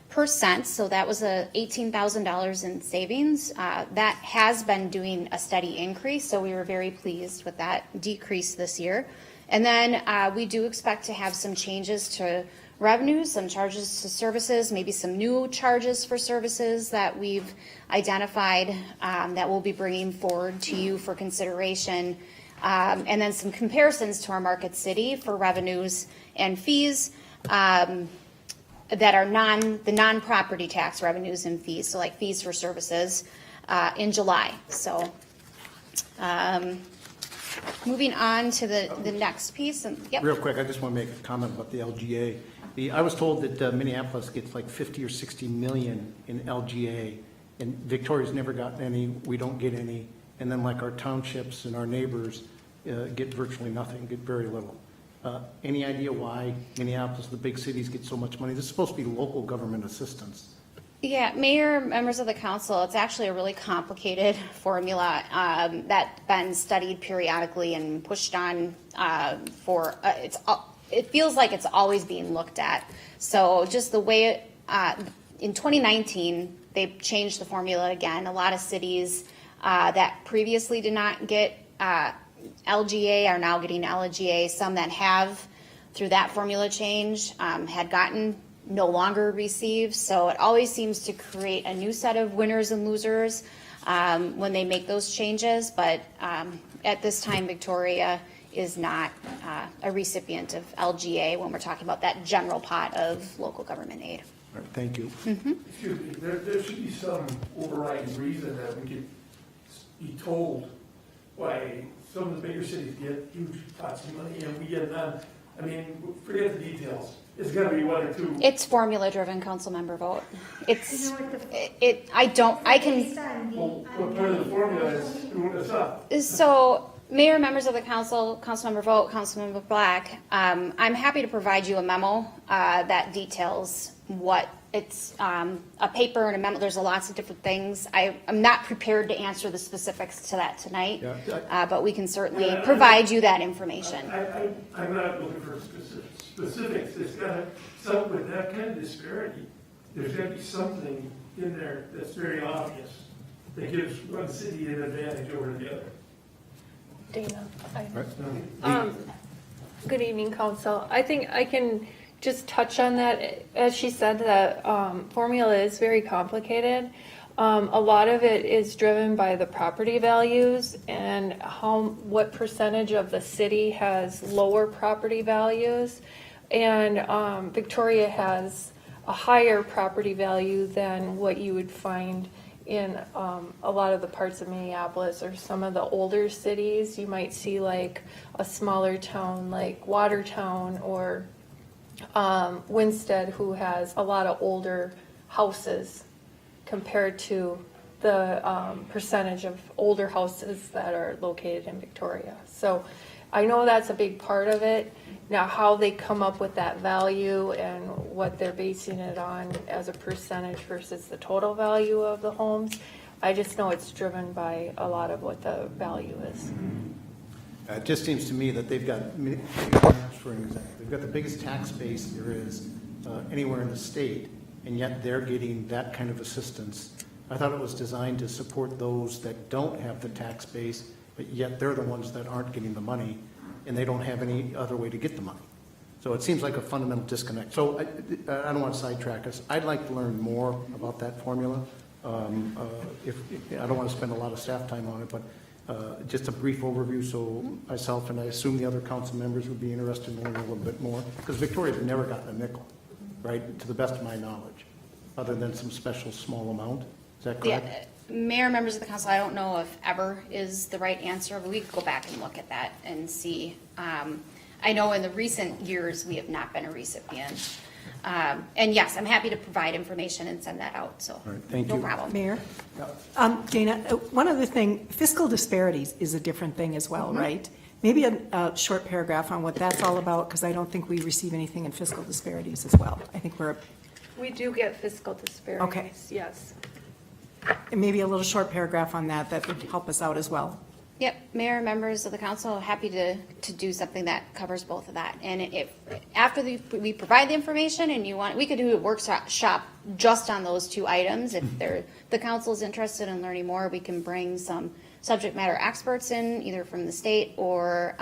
2%, so that was a $18,000 in savings. That has been doing a steady increase, so we were very pleased with that decrease this year. And then we do expect to have some changes to revenues, some charges to services, maybe some new charges for services that we've identified that we'll be bringing forward to you for consideration. And then some comparisons to our market city for revenues and fees that are the non-property tax revenues and fees, so like fees for services in July. So moving on to the next piece. And, yep. Real quick, I just want to make a comment about the LGA. I was told that Minneapolis gets like 50 or 60 million in LGA, and Victoria's never gotten any, we don't get any, and then like our townships and our neighbors get virtually nothing, get very little. Any idea why Minneapolis, the big cities, get so much money? This is supposed to be local government assistance. Yeah, Mayor, members of the council, it's actually a really complicated formula that's been studied periodically and pushed on it feels like it's always being looked at. So just the way in 2019, they changed the formula again. A lot of cities that previously did not get LGA are now getting LGA. Some that have, through that formula change, had gotten no longer receive. So it always seems to create a new set of winners and losers when they make those changes. But at this time, Victoria is not a recipient of LGA when we're talking about that general pot of local government aid. All right, thank you. Mm-hmm. Excuse me, there should be some overriding reason that we could be told why some of the bigger cities get huge pots of money and we get none. I mean, forget the details. It's got to be one or two. It's formula-driven council member vote. It's, Well, what part of the formula is doing this up? So, Mayor, members of the council, Councilmember Vogt, Councilmember Black, I'm happy to provide you a memo that details what it's a paper and a memo. There's lots of different things. I'm not prepared to answer the specifics to that tonight, but we can certainly provide you that information. I'm not looking for specifics. It's got to, with that kind of disparity, there's got to be something in there that's very obvious that gives one city an advantage over the other. Dana. Right. Good evening, Council. I think I can just touch on that. As she said, the formula is very complicated. A lot of it is driven by the property values and what percentage of the city has lower property values. And Victoria has a higher property value than what you would find in a lot of the parts of Minneapolis or some of the older cities. You might see like a smaller town like Watertown or Winstead, who has a lot of older houses compared to the percentage of older houses that are located in Victoria. So I know that's a big part of it. Now, how they come up with that value and what they're basing it on as a percentage versus the total value of the homes, I just know it's driven by a lot of what the value is. It just seems to me that they've got, for an example, they've got the biggest tax base there is anywhere in the state, and yet they're getting that kind of assistance. I thought it was designed to support those that don't have the tax base, but yet they're the ones that aren't getting the money, and they don't have any other way to get the money. So it seems like a fundamental disconnect. So I don't want to sidetrack us. I'd like to learn more about that formula. If I don't want to spend a lot of staff time on it, but just a brief overview so myself and I assume the other council members would be interested in learning a little bit more, because Victoria's never gotten a nickel, right, to the best of my knowledge, other than some special small amount. Is that correct? Yeah. Mayor, members of the council, I don't know if ever is the right answer, but we could go back and look at that and see. I know in the recent years we have not been a recipient. And yes, I'm happy to provide information and send that out. So right, thank no you. problem. Mayor? Dana, one other thing, fiscal disparities is a different thing as well, right? Maybe a short paragraph on what that's all about, because I don't think we receive anything in fiscal disparities as well. I think We do get fiscal disparities, Okay. yes. maybe a little short paragraph on that would help us out as well. Yep, Mayor, members of the council, happy to do something that covers both of that. And if, after we provide the information and you want, we could do a workshop just on those two items. If the council's interested in learning more, we can bring some subject matter experts in, either from the state or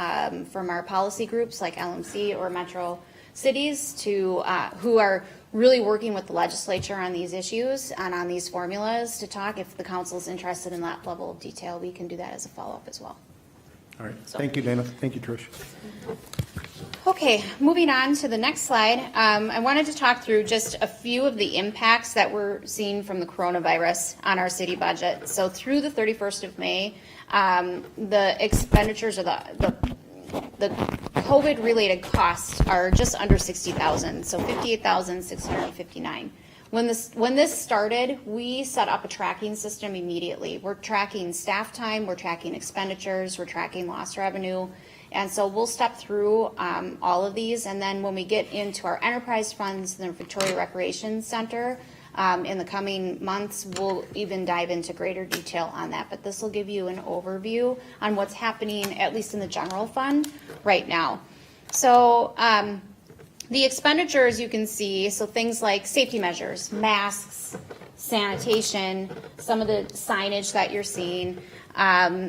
from our policy groups like LMC or Metro Cities to, who are really working with the legislature on these issues and on these formulas to talk. If the council's interested in that level of detail, we can do that as a follow-up as well. All right. Thank you, Dana. Thank you, Trish. Okay, moving on to the next slide. I wanted to talk through just a few of the impacts that we're seeing from the coronavirus on our city budget. So through the 31st of May, the expenditures or the COVID-related costs are just under 60,000, so 58,659. When this started, we set up a tracking system immediately. We're tracking staff time, we're tracking expenditures, we're tracking lost revenue, and so we'll step through all of these. And then when we get into our enterprise funds, the Victoria Recreation Center, in the coming months, we'll even dive into greater detail on that. But this will give you an overview on what's happening, at least in the general fund right now. So the expenditures you can see, so things like safety measures, masks, sanitation, some of the signage that you're seeing,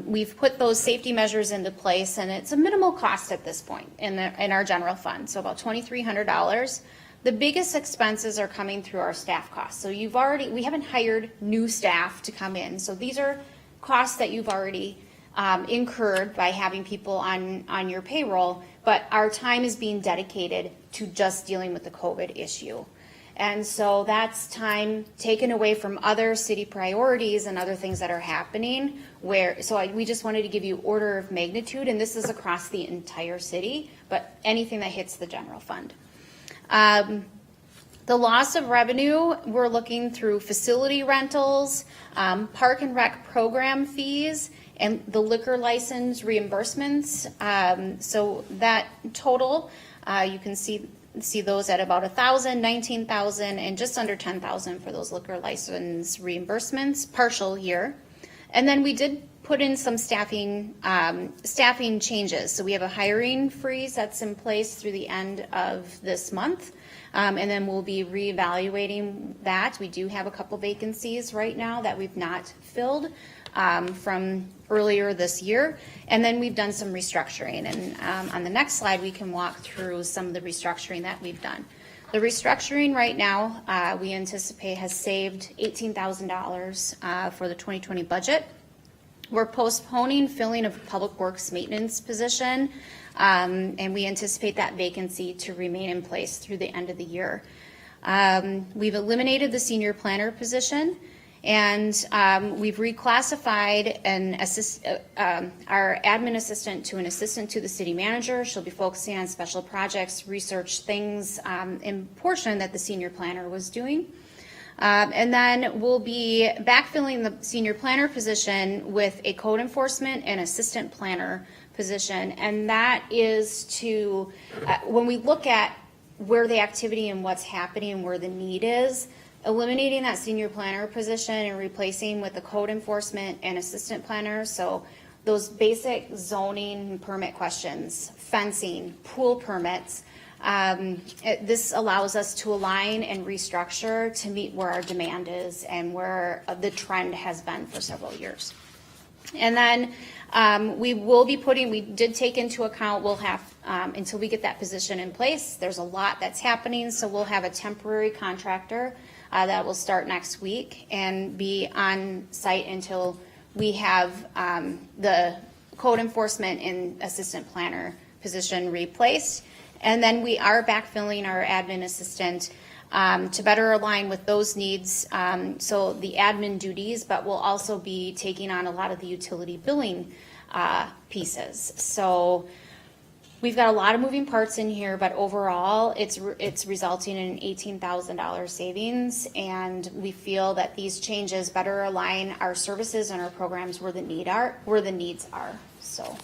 we've put those safety measures into place, and it's a minimal cost at this point in our general fund, so about $2,300. The biggest expenses are coming through our staff costs. So we haven't hired new staff to come in. So these are costs that you've already incurred by having people on your payroll, but our time is being dedicated to just dealing with the COVID issue. And so that's time taken away from other city priorities and other things that are happening we just wanted to give you order of magnitude, and this is across the entire city, but anything that hits the general fund. The loss of revenue, we're looking through facility rentals, park and rec program fees, and the liquor license reimbursements. So that total, you can see those at about 1,000, 19,000, and just under 10,000 for those liquor license reimbursements, partial year. And then we did put in some staffing changes. So we have a hiring freeze that's in place through the end of this month. And then we'll be reevaluating that. We do have a couple vacancies right now that we've not filled from earlier this year. And then we've done some restructuring. And on the next slide, we can walk through some of the restructuring that we've done. The restructuring right now, we anticipate has saved $18,000 for the 2020 budget. We're postponing filling of public works maintenance position, and we anticipate that vacancy to remain in place through the end of the year. We've eliminated the senior planner position, and we've reclassified our admin assistant to an assistant to the city manager. She'll be focusing on special projects, research things in portion that the senior planner was doing. And then we'll be backfilling the senior planner position with a code enforcement and assistant planner position. And that is to, when we look at where the activity and what's happening and where the need is, eliminating that senior planner position and replacing with the code enforcement and assistant planner. So those basic zoning permit questions, fencing, pool permits, this allows us to align and restructure to meet where our demand is and where the trend has been for several years. And then we did take into account, we'll have, until we get that position in place, there's a lot that's happening, so we'll have a temporary contractor that will start next week and be on site until we have the code enforcement and assistant planner position replaced. And then we are backfilling our admin assistant to better align with those needs, so the admin duties, but we'll also be taking on a lot of the utility billing pieces. So we've got a lot of moving parts in here, but overall it's resulting in an $18,000 savings, and we feel that these changes better align our services and our programs where the needs are. So.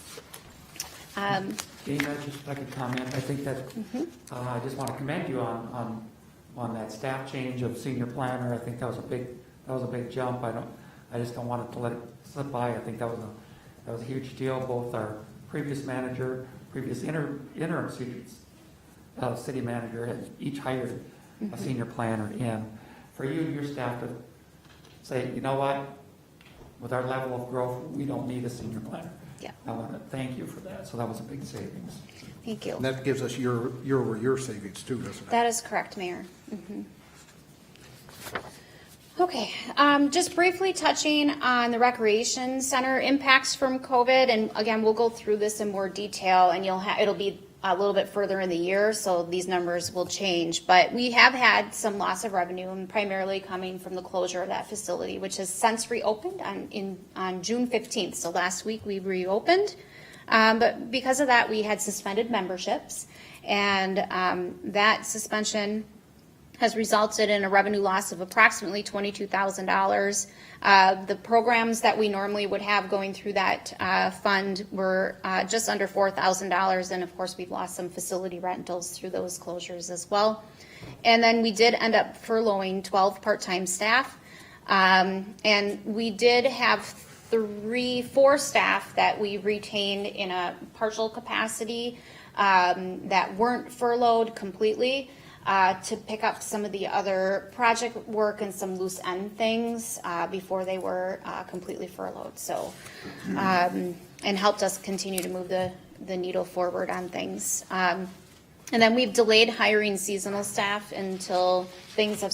Dana, just like a comment, I think that I just want to commend you on that staff change of senior planner. I think that was a big jump. I just don't want to let it slip by. I think that was That was a huge deal. Both our previous manager, previous interim city manager had each hired a senior planner in. For you and your staff to say, you know what, with our level of growth, we don't need a senior planner. Yeah. I want to thank you for that. So that was a big savings. Thank you. And that gives us your savings too, doesn't it? That is correct, Mayor. Mhm. Okay, just briefly touching on the recreation center impacts from COVID, and again, we'll go through this in more detail, and it'll be a little bit further in the year, so these numbers will change. But we have had some loss of revenue, and primarily coming from the closure of that facility, which has since reopened on June 15th. So last week we reopened, but because of that, we had suspended memberships, and that suspension has resulted in a revenue loss of approximately $22,000. The programs that we normally would have going through that fund were just under $4,000, and of course we've lost some facility rentals through those closures as well. And then we did end up furloughing 12 part-time staff, and we did have 4 staff that we retained in a partial capacity that weren't furloughed completely, to pick up some of the other project work and some loose end things before they were completely furloughed. So, and helped us continue to move the needle forward on things. And then we've delayed hiring seasonal staff until things have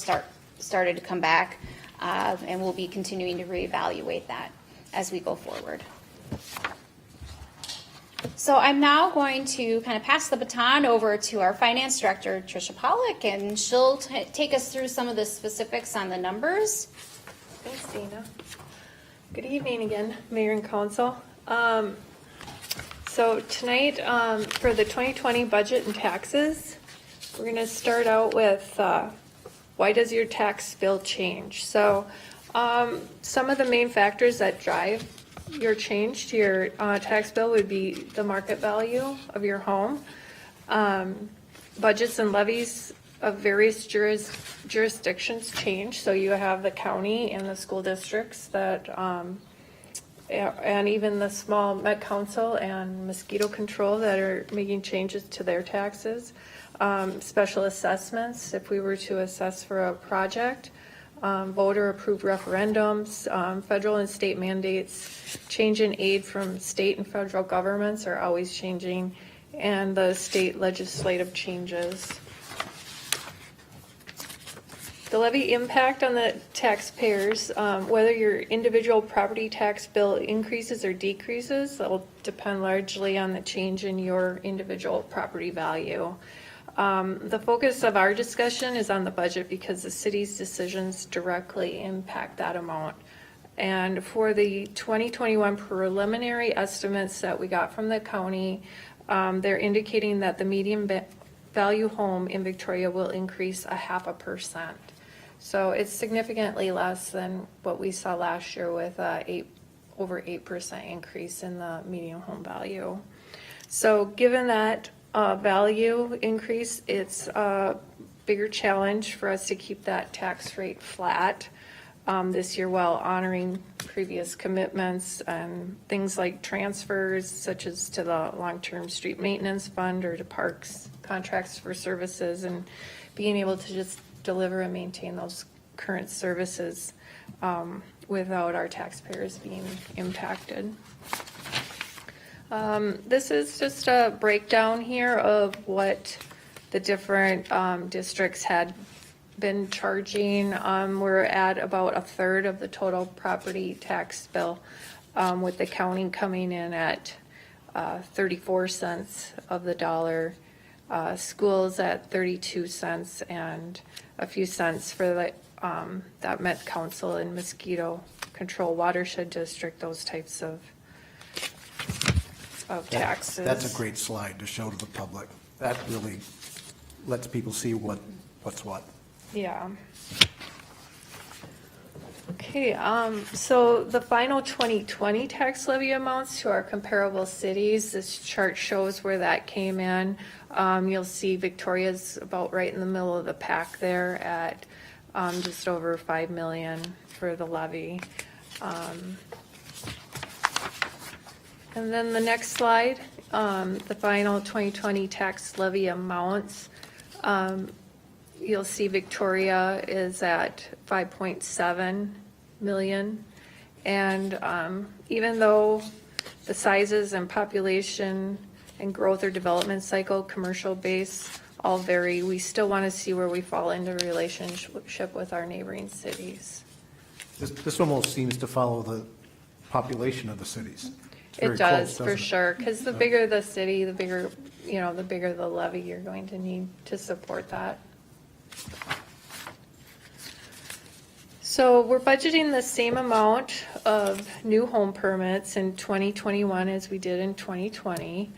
started to come back, and we'll be continuing to reevaluate that as we go forward. So I'm now going to kind of pass the baton over to our finance director, Tricia Pollock, and she'll take us through some of the specifics on the numbers. Thanks, Dana. Good evening again, Mayor and Council. So tonight, for the 2020 budget and taxes, we're going to start out with why does your tax bill change? So some of the main factors that drive your change to your tax bill would be the market value of your home, budgets and levies of various jurisdictions change. So you have the county and the school districts that, and even the small Met Council and mosquito control that are making changes to their taxes. Special assessments, if we were to assess for a project. Voter approved referendums, federal and state mandates, change in aid from state and federal governments are always changing, and the state legislative changes. The levy impact on the taxpayers, whether your individual property tax bill increases or decreases, that will depend largely on the change in your individual property value. The focus of our discussion is on the budget because the city's decisions directly impact that amount. And for the 2021 preliminary estimates that we got from the county, they're indicating that the median value home in Victoria will increase 0.5%. So it's significantly less than what we saw last year with over 8% increase in the median home value. So given that value increase, it's a bigger challenge for us to keep that tax rate flat this year while honoring previous commitments and things like transfers such as to the long-term street maintenance fund or to parks contracts for services, and being able to just deliver and maintain those current services without our taxpayers being impacted. This is just a breakdown here of what the different districts had been charging. We're at about 1/3 of the total property tax bill, with the county coming in at 34 cents of the dollar, schools at 32 cents, and a few cents for the that Met Council and Mosquito Control Watershed District, those types of taxes. That's a great slide to show to the public. That really lets people see what's what. Yeah. Okay, so the final 2020 tax levy amounts to our comparable cities, this chart shows where that came in. You'll see Victoria's about right in the middle of the pack there at just over 5 million for the levy. And then the next slide, the final 2020 tax levy amounts. You'll see Victoria is at 5.7 million. And even though the sizes and population and growth or development cycle, commercial base, all vary, we still want to see where we fall into relationship with our neighboring cities. This almost seems to follow the population of the cities. It's very It does, close, for doesn't it? sure, because the bigger the city, the bigger, the bigger the levy you're going to need to support that. So we're budgeting the same amount of new home permits in 2021 as we did in 2020,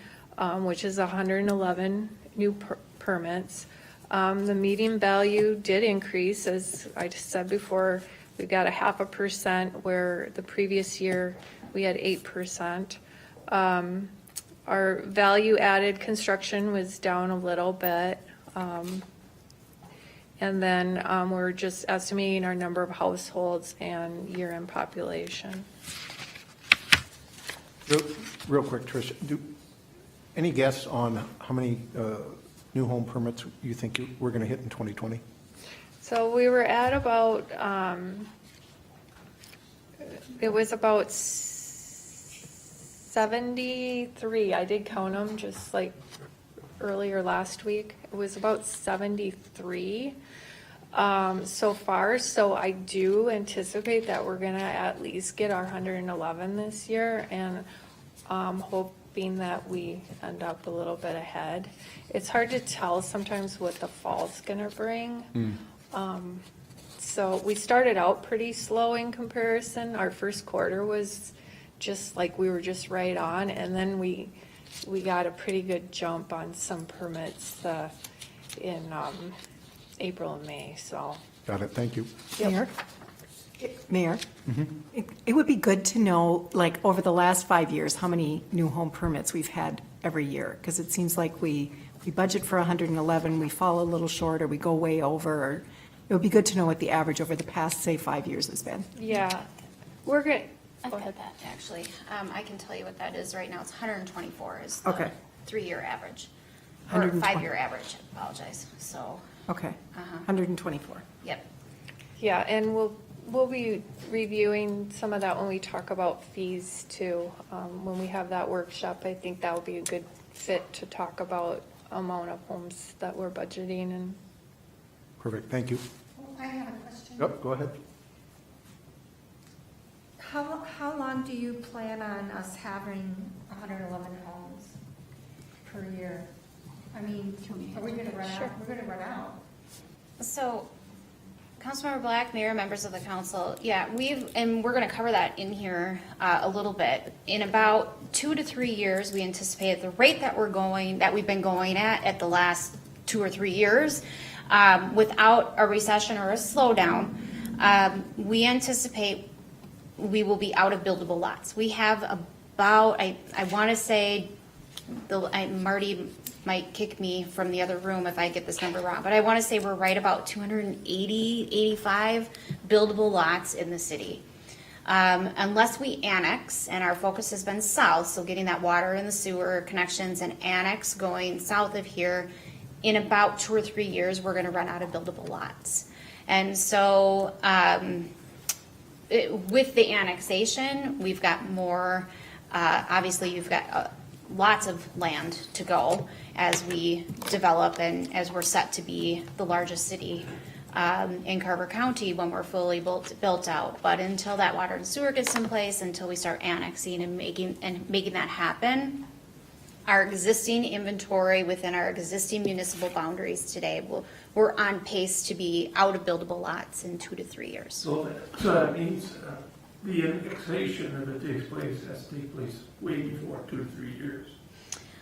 which is 111 new permits. The median value did increase, as I just said before. We got 0.5%, where the previous year we had 8%. Our value-added construction was down a little bit. And then we're just estimating our number new and year-end population. Real quick, Trish, any guess on how many new home permits you think we're going to hit in 2020? So we were at about, it was about 73. I did count them just like earlier last week. It was about 73 so far. So I do anticipate that we're gonna at least get our 111 this year, and hoping that we end up a little bit ahead. It's hard to tell sometimes what the fall's gonna bring. So we started out pretty slow in comparison. Our first quarter was just like we were just right on, and then we got a pretty good jump on some permits in April and May, so. Got it, thank you. Mayor? Mayor? It would be good to know, like, over the last 5 years, how many new home permits we've had every year, because it seems like we budget for 111, we fall a little short, or we go way over, or it would be good to know what the average over the past, say, 5 years has been. Yeah, we're gonna, I've go got ahead. that, actually. I can tell you what that is right now. It's 124 is the Okay. 3-year average. Or 120. 5-year average, I apologize. So, Okay, 124. yep. Yeah, and we'll be reviewing some of that when we talk about fees too. When we have that workshop, I think that would be a good fit to talk about amount of homes that we're budgeting and. Perfect, thank you. I have a question. Yep, go ahead. How long do you plan on us having 111 homes per year? I mean, are we gonna run Sure. out? We're gonna run out. So, Councilmember Black, Mayor, members of the council, yeah, and we're gonna cover that in here a little bit. In about 2 to 3 years, we anticipate the rate that we've been going at the last 2 or 3 years, without a recession or a slowdown, we anticipate we will be out of buildable lots. We have about, I want to say, Marty might kick me from the other room if I get this number wrong, but I want to say we're right about 280, 85 buildable lots in the city. Unless we annex, and our focus has been south, so getting that water and the sewer connections and annex going south of here, in about 2 or 3 years, we're going to run out of buildable lots. And so, with the annexation, we've got more, obviously you've got lots of land to go as we develop and as we're set to be the largest city in Carver County when we're fully built out. But until that water and sewer gets in place, until we start annexing and making that happen, our existing inventory within our existing municipal boundaries today, we're on pace to be out of buildable lots in 2 to 3 years. So that means the annexation, if it takes place, has to take place way before 2 to 3 years.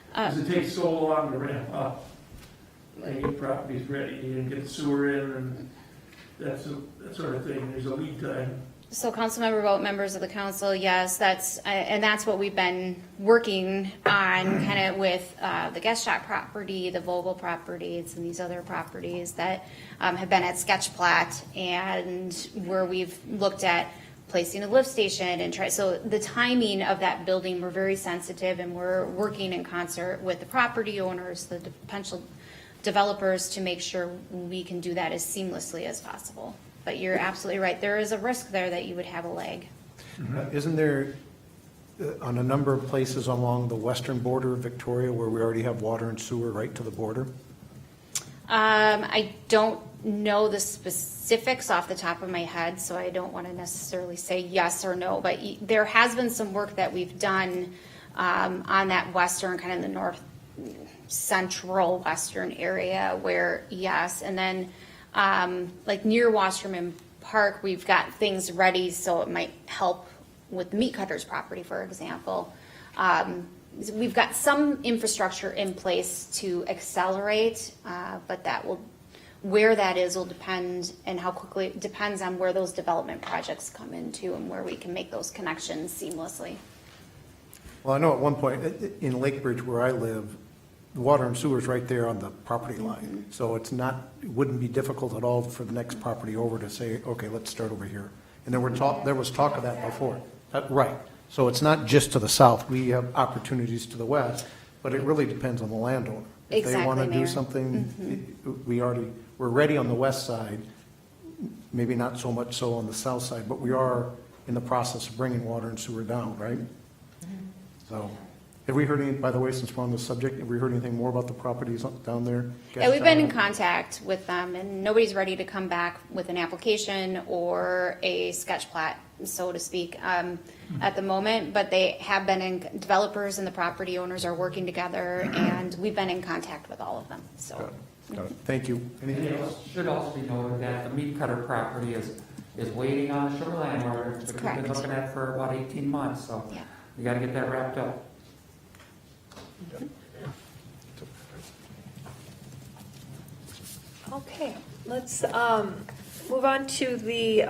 Because it takes so long to ramp up and get properties ready and get the sewer in and that sort of thing. There's a lead time. So councilmember vote, members of the council, yes, that's what we've been working on kind of with the guest shop property, the Vogel properties, and these other properties that have been at sketch plat, and where we've looked at placing a lift station and so the timing of that building, we're very sensitive, and we're working in concert with the property owners, the potential developers, to make sure we can do that as seamlessly as possible. But you're absolutely right, there is a risk there that you would have a lag. Isn't there, on a number of places along the western border of Victoria, where we already have water and sewer right to the border? I don't know the specifics off the top of my head, so I don't want to necessarily say yes or no, but there has been some work that we've done on that western, kind of the north central western area where, yes, and then like near Wasserman Park, we've got things ready, so it might help with the meat cutters property, for example. We've got some infrastructure in place to accelerate, but where that is will depend, and how quickly, it depends on where those development projects come into and where we can make those connections seamlessly. Well, I know at one point in Lakebridge where I live, the water and sewer is right there on the property line. So it wouldn't be difficult at all for the next property over to say, okay, let's start over here. And there was talk of that before. Right. So it's not just to the south. We have opportunities to the west, but it really depends on the landowner. If they want to Exactly, do Mayor. something, we're ready on the west side, maybe not so much so on the south side, but we are in the process of bringing water and sewer down, right? So, have we heard any, by the way, since we're on the subject, have we heard anything more about the properties down there? Yeah, we've been in contact with them, and nobody's ready to come back with an application or a sketch plat, so to speak, at the moment, but they have been developers and the property owners are working together, and we've been in contact with all of them, so. Got it. Thank you. Anything It else? should also be noted that the meat cutter property is waiting on a sugar land order, which we've been Correct. looking at for about 18 months, so Yeah. we got to get that wrapped up. Okay, let's move on to the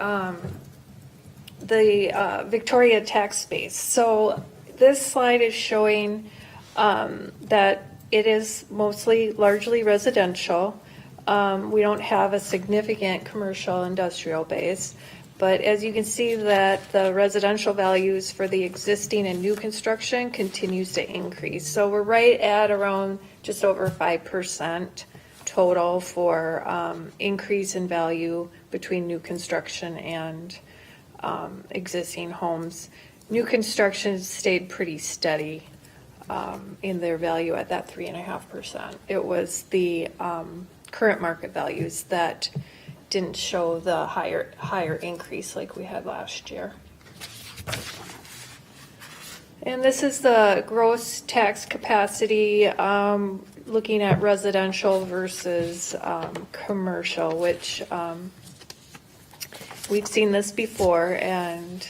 Victoria tax base. So this slide is showing that it is largely residential. We don't have a significant commercial industrial base. But as you can see that the residential values for the existing and new construction continues to increase. So we're right at around just over 5% total for increase in value between new construction and existing homes. New construction stayed pretty steady in their value at that 3.5%. It was the current market values that didn't show the higher increase like we had last year. And this is the gross tax capacity, looking at residential versus commercial, which we've seen this before, and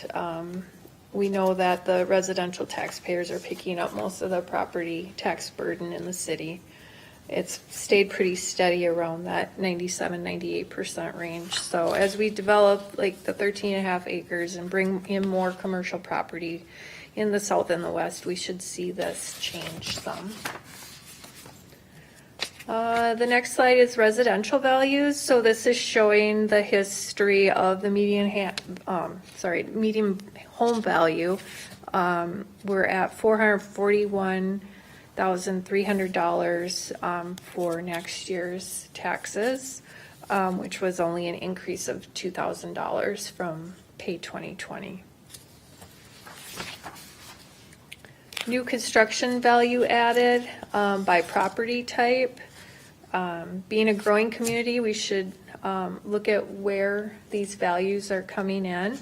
we know that the residential taxpayers are picking up most of the property tax burden in the city. It's stayed pretty steady around that 97-98% range. So as we develop like the 13.5 acres and bring in more commercial property in the south and the west, we should see this change some. The next slide is residential values. So this is showing the history of the median home value. We're at $441,300 for next year's taxes, which was only an increase of $2,000 from pay 2020. New construction value added by property type. Being a growing community, we should look at where these values are coming in.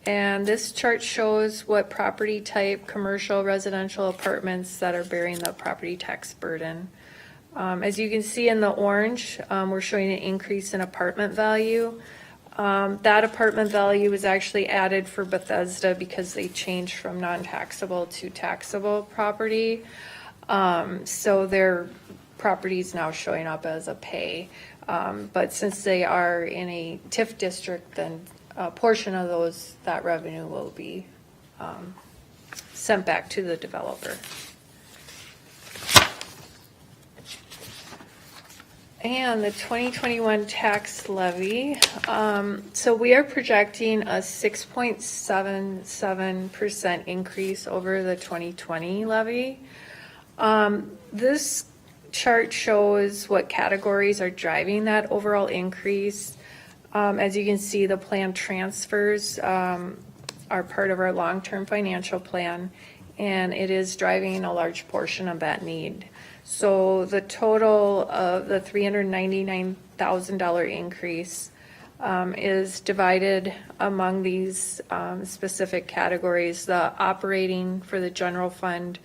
And this chart shows what property type, commercial, residential apartments that are bearing the property tax burden. As you can see in the orange, we're showing an increase in apartment value. That apartment value was actually added for Bethesda because they changed from non-taxable to taxable property. So their property is now showing up as a pay. But since they are in a TIF district, then a portion of that revenue will be sent back to the developer. And the 2021 tax levy, so we are projecting a 6.77% increase over the 2020 levy. This chart shows what categories are driving that overall increase. As you can see, the planned transfers are part of our long-term financial plan, and it is driving a large portion of that need. So the total of the $399,000 increase is divided among these specific categories. The operating for the general fund,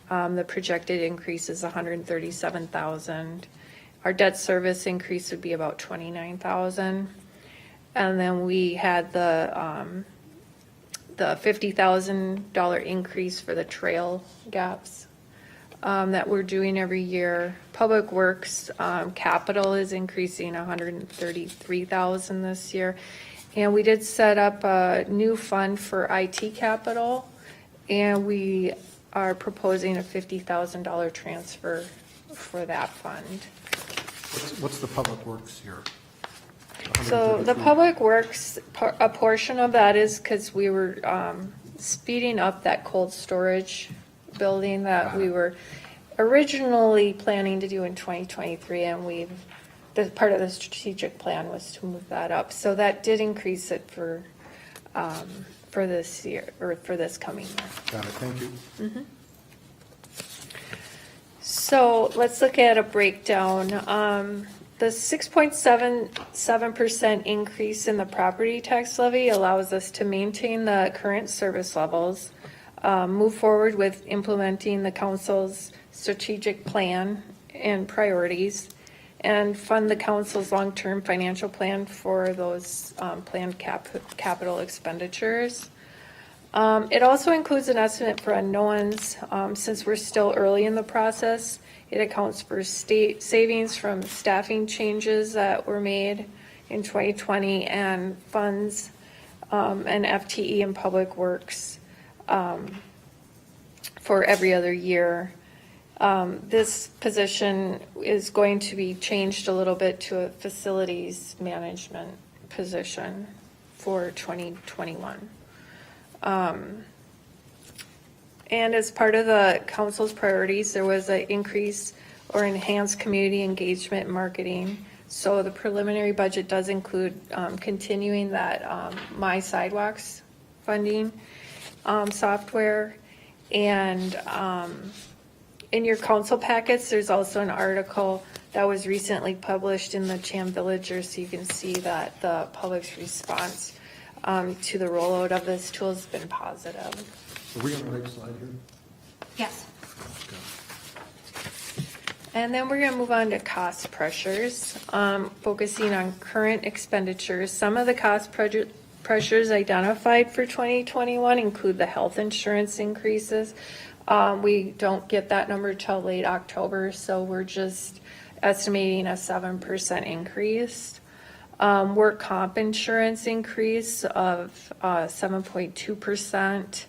the projected increase is $137,000. Our debt service increase would be about $29,000. And then we had the $50,000 increase for the trail gaps that we're doing every year. Public Works capital is increasing $133,000 this year. And we did set up a new fund for IT capital, and we are proposing a $50,000 transfer for that fund. What's the Public Works here? So the 133. Public Works, a portion of that is because we were speeding up that cold storage building that we were originally planning to do in 2023, and the part of the strategic plan was to move that up. So that did increase it for this year, or for this coming year. Got it, thank you. So let's look at a breakdown. The 6.77% increase in the property tax levy allows us to maintain the current service levels, move forward with implementing the council's strategic plan and priorities, and fund the council's long-term financial plan for those planned capital expenditures. It also includes an estimate for unknowns. Since we're still early in the process, it accounts for state savings from staffing changes that were made in 2020 and funds and FTE and Public Works for every other year. This position is going to be changed a little bit to a facilities management position for 2021. And as part of the council's priorities, there was an increase or enhanced community engagement and marketing. So the preliminary budget does include continuing that My Sidewalks funding software. And in your council packets, there's also an article that was recently published in the Cham Villager, so you can see that the public's response to the rollout of this tool has been positive. Are we on the right slide here? Yes. And then we're going to move on to cost pressures, focusing on current expenditures. Some of the cost pressures identified for 2021 include the health insurance increases. We don't get that number till late October, so we're just estimating a 7% increase. Work comp insurance increase of 7.2%.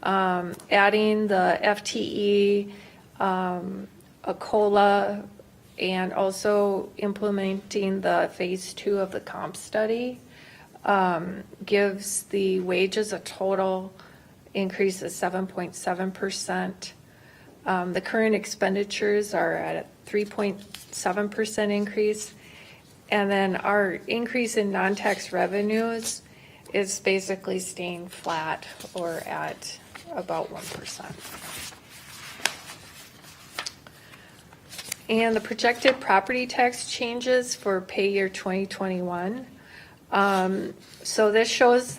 Adding the FTE, a COLA, and also implementing the phase 2 of the comp study gives the wages a total increase of 7.7%. The current expenditures are at a 3.7% increase. And then our increase in non-tax revenues is basically staying flat or at about 1%. And the projected property tax changes for pay year 2021. So this shows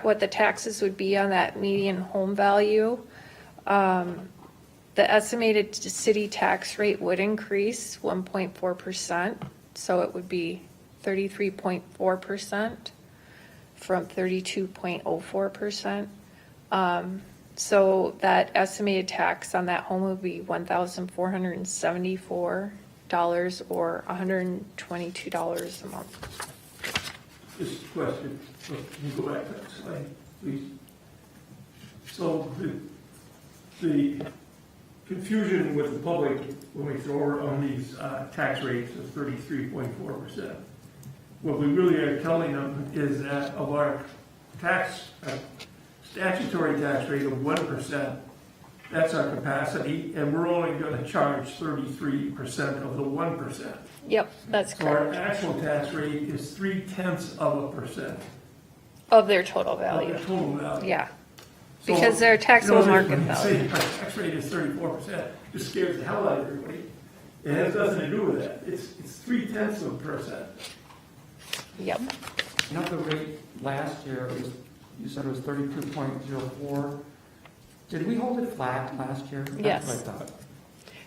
what the taxes would be on that median home value. The estimated city tax rate would increase 1.4%. So it would be 33.4% from 32.04%. So that estimated tax on that home would be $1,474 or $122 a month. Just a question, so can you go back to that slide, please? So the confusion with the public when we throw on these tax rates of 33.4%. What we really are telling them is that of our tax, statutory tax rate of 1%, that's our capacity, and we're only going to charge 33% of the 1%. Yep, that's So our correct, actual tax rate is 0.3%. of their total Of value, the total value. yeah. So, Because their taxable you know, market when you value. say our tax rate is 34%, it scares the hell out of everybody. It has nothing to do with that. It's 0.3%. Yep, You know, the rate last year, it was, you said it was 32.04. Did we hold it flat last year? Yes. That's what I thought.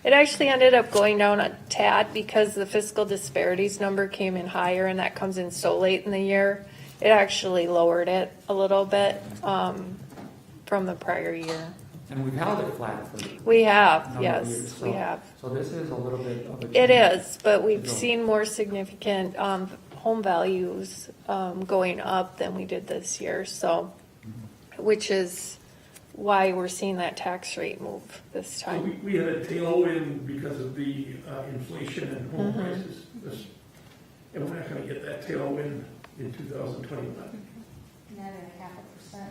it actually ended up going down a tad because the fiscal disparities number came in higher, and that comes in so late in the year. It actually lowered it a little bit, from the prior year. And we've held it flat for We have, a number of years. yes, we So- have. So this is a little bit of a. It change. is, but we've No. seen more significant home values going up than we did this year, so, which is why we're seeing that tax rate move this So time. we had a tailwind because of the inflation and home prices. And we're not going to get that tailwind in 2021. Another 0.5%.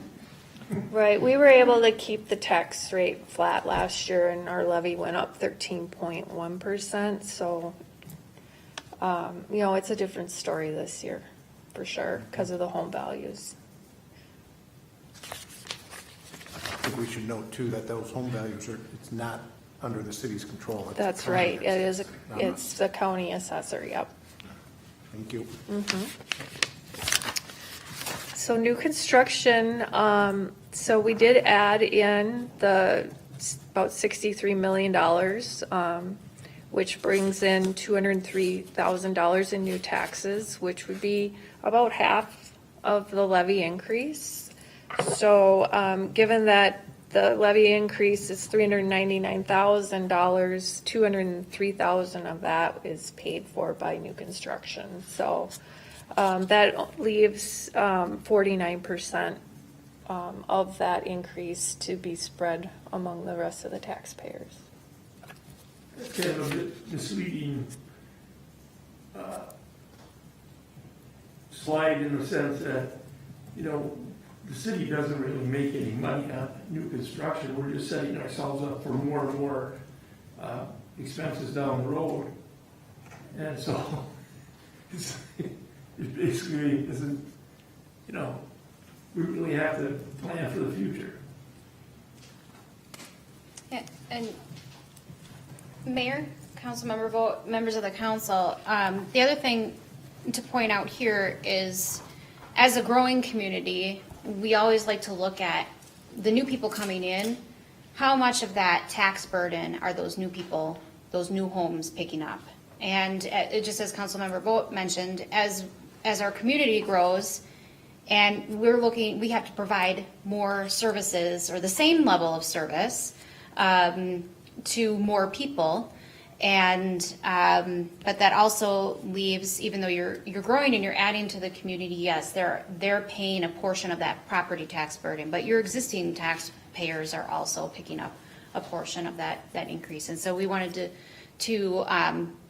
Right, we were able to keep the tax rate flat last year, and our levy went up 13.1%, so, you know, it's a different story this year, for sure, because of the home values. I think we should note too that those home values are, it's not under the city's control. It's That's the right, county. it is, Not it's the county assessor, yep. Thank you. So new construction, so we did add in about $63 million, which brings in $203,000 in new taxes, which would be about half of the levy increase. So, given that the levy increase is $399,000, $203,000 of that is paid for by new construction. So, that leaves 49% of that increase to be spread among the rest of the taxpayers. It's kind of a bit misleading slide in the sense that, you know, the city doesn't really make any money on new construction. We're just setting ourselves up for more and more expenses down the road. And so it basically isn't, you know, we really have to plan for the future. Yeah, and Mayor, council member vote, members of the council, the other thing to point out here is, as a growing community, we always like to look at the new people coming in. How much of that tax burden are those new people, those new homes picking up? And it just as Councilmember Vogt mentioned, as our community grows, and we have to provide more services or the same level of service to more people. And but that also leaves, even though you're growing and you're adding to the community, yes, they're paying a portion of that property tax burden, but your existing taxpayers are also picking up a portion of that increase. And so we wanted to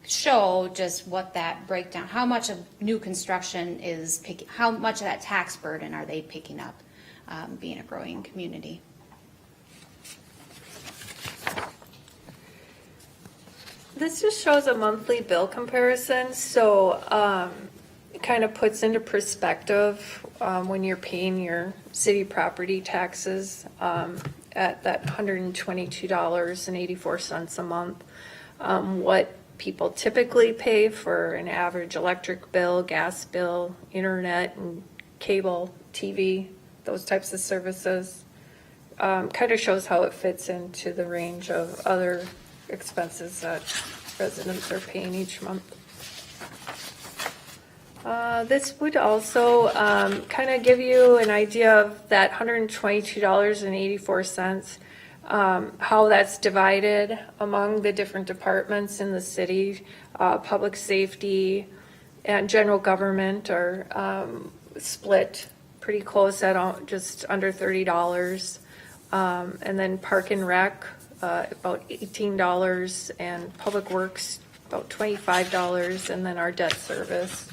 show just what that breakdown, how much of new construction is how much of that tax burden are they picking up, being a growing community. This just shows a monthly bill comparison, so it kind of puts into perspective when you're paying your city property taxes at that $122.84 a month, what people typically pay for an average electric bill, gas bill, internet, and cable, TV, those types of services. Kind of shows how it fits into the range of other expenses that residents are paying each month. This would also kind of give you an idea of that $122.84, how that's divided among the different departments in the city. Public safety and general government are split pretty close at just under $30. And then park and rec, about $18, and Public Works about $25, and then our debt service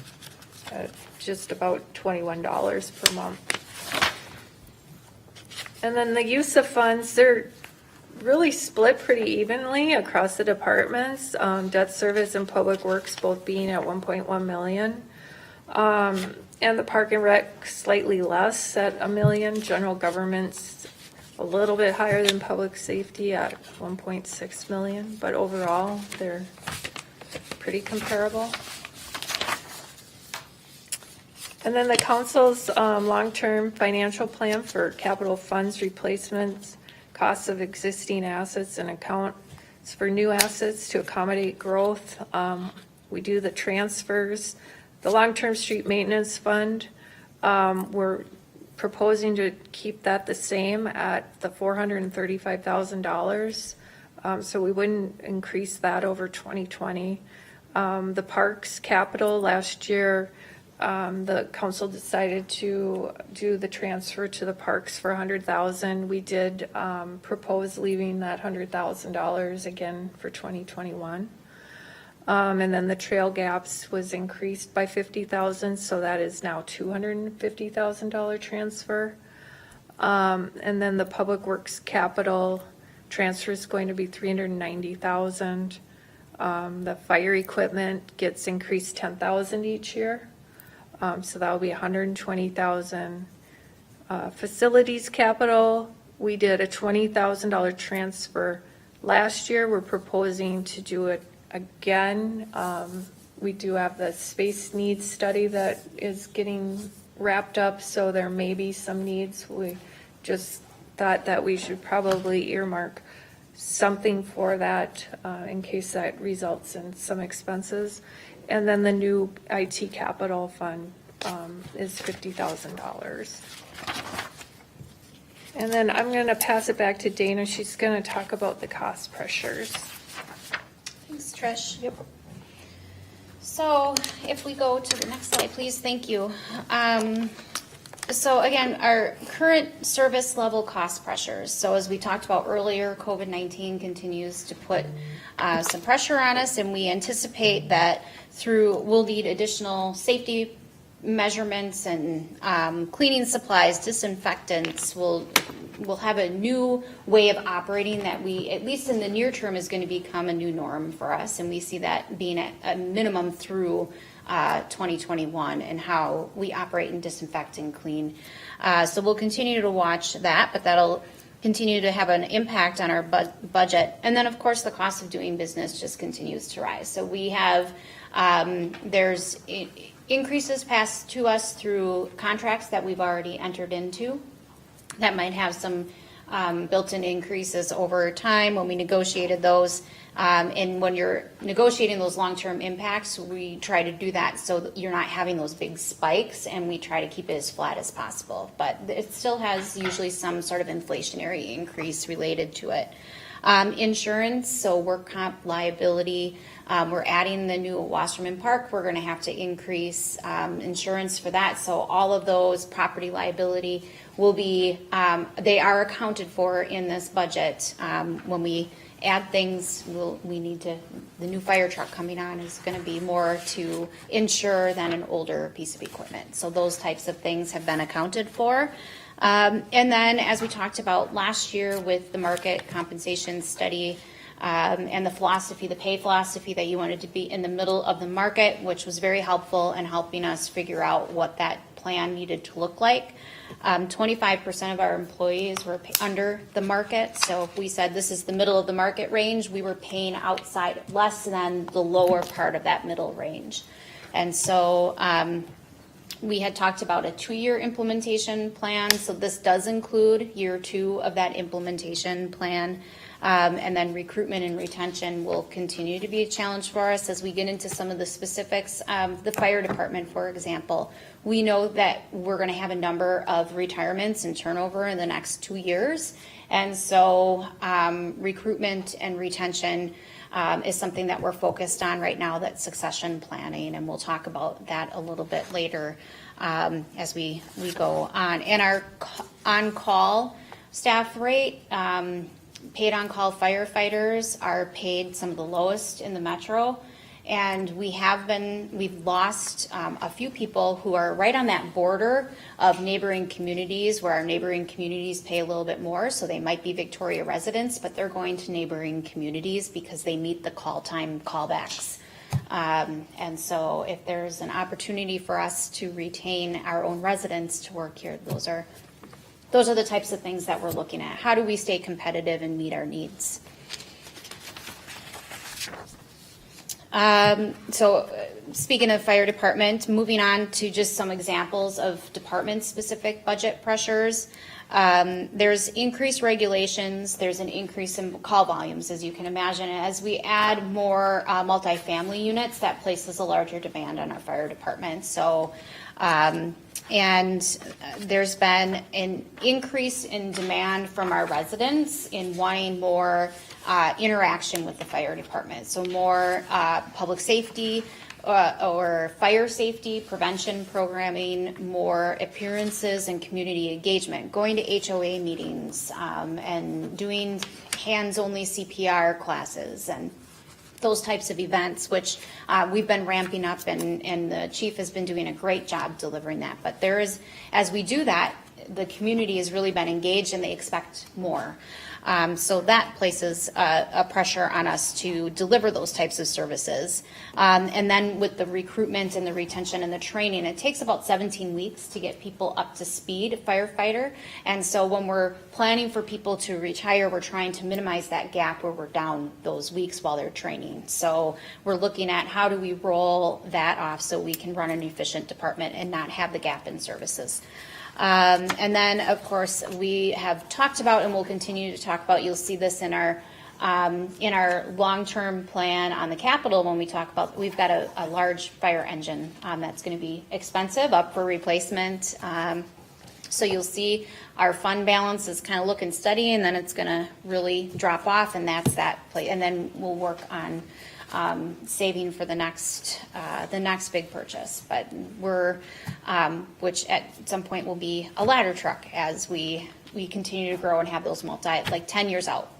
at just about $21 per month. And then the use of funds, they're really split pretty evenly across the departments. Debt service and Public Works both being at 1.1 million. And the Park and Rec slightly less at $1 million. General Government's a little bit higher than Public Safety at 1.6 million, but overall, they're pretty comparable. And then the council's long-term financial plan for capital funds replacements, costs of existing assets, and accounts for new assets to accommodate growth. We do the transfers. The long-term street maintenance fund, we're proposing to keep that the same at the $435,000. So we wouldn't increase that over 2020. The parks capital last year, the council decided to do the transfer to the parks for $100,000. We did propose leaving that $100,000 again for 2021. And then the trail gaps was increased by $50,000, so that is now $250,000 transfer. And then the Public Works capital transfer is going to be $390,000. The fire equipment gets increased $10,000 each year. So that'll be $120,000. Facilities capital, we did a $20,000 transfer last year. We're proposing to do it again. We do have the space needs study that is getting wrapped up, so there may be some needs. We just thought that we should probably earmark something for that in case that results in some expenses. And then the new IT capital fund is $50,000. And then I'm going to pass it back to Dana. She's going to talk about the cost pressures. Thanks, Trish. Yep. So if we go to the next slide, please, thank you. So again, our current service level cost pressures. So as we talked about earlier, COVID-19 continues to put some pressure on us, and we anticipate that we'll need additional safety measurements and cleaning supplies, disinfectants. We'll have a new way of operating that we, at least in the near term, is going to become a new norm for us, and we see that being at a minimum through 2021 and how we operate and disinfect and clean. So we'll continue to watch that, but that'll continue to have an impact on our budget. And then, of course, the cost of doing business just continues to rise. So we have, there's increases passed to us through contracts that we've already entered into that might have some built-in increases over time when we negotiated those. And when you're negotiating those long-term impacts, we try to do that so that you're not having those big spikes, and we try to keep it as flat as possible. But it still has usually some sort of inflationary increase related to it. Insurance, so work comp liability, we're adding the new Wasserman Park. We're going to have to increase insurance for that. So all of those property liability will be, they are accounted for in this budget. When we add things, we need to, the new fire truck coming on is going to be more to insure than an older piece of equipment. So those types of things have been accounted for. And then, as we talked about last year with the market compensation study and the philosophy, the pay philosophy, that you wanted to be in the middle of the market, which was very helpful in helping us figure out what that plan needed to look like. 25% of our employees were under the market. So if we said this is the middle of the market range, we were paying outside less than the lower part of that middle range. And so we had talked about a 2-year implementation plan. So this does include year 2 of that implementation plan. And then recruitment and retention will continue to be a challenge for us as we get into some of the specifics. The fire department, for example, we know that we're going to have a number of retirements and turnover in the next 2 years. And so recruitment and retention is something that we're focused on right now, that's succession planning, and we'll talk about that a little bit later as we go on. And our on-call staff rate, paid on-call firefighters are paid some of the lowest in the metro. And we've lost a few people who are right on that border of neighboring communities, where our neighboring communities pay a little bit more. So they might be Victoria residents, but they're going to neighboring communities because they meet the call time callbacks. And so if there's an opportunity for us to retain our own residents to work here, those are the types of things that we're looking at. How do we stay competitive and meet our needs? Speaking of fire department, moving on to just some examples of department-specific budget pressures. There's increased regulations, there's an increase in call volumes, as you can imagine. As we add more multifamily units, that places a larger demand on our fire department. So, and there's been an increase in demand from our residents in wanting more interaction with the fire department. So more public safety or fire safety prevention programming, more appearances and community engagement, going to HOA meetings and doing hands-only CPR classes and those types of events, which we've been ramping up, and the chief has been doing a great job delivering that. But there is, as we do that, the community has really been engaged and they expect more. So that places a pressure on us to deliver those types of services. And then with the recruitment and the retention and the training, it takes about 17 weeks to get people up to speed, firefighter. And so when we're planning for people to retire, we're trying to minimize that gap where we're down those weeks while they're training. So we're looking at how do we roll that off so we can run an efficient department and not have the gap in services. And then, of course, we have talked about and will continue to talk about, you'll see this in our long-term plan on the capital when we talk about, we've got a large fire engine that's going to be expensive, up for replacement. So you'll see our fund balance is kind of looking steady, and then it's going to really drop off, and that's that play. And then we'll work on saving for the next big purchase. But we're, which at some point will be a ladder truck as we continue to grow and have those like 10 years out.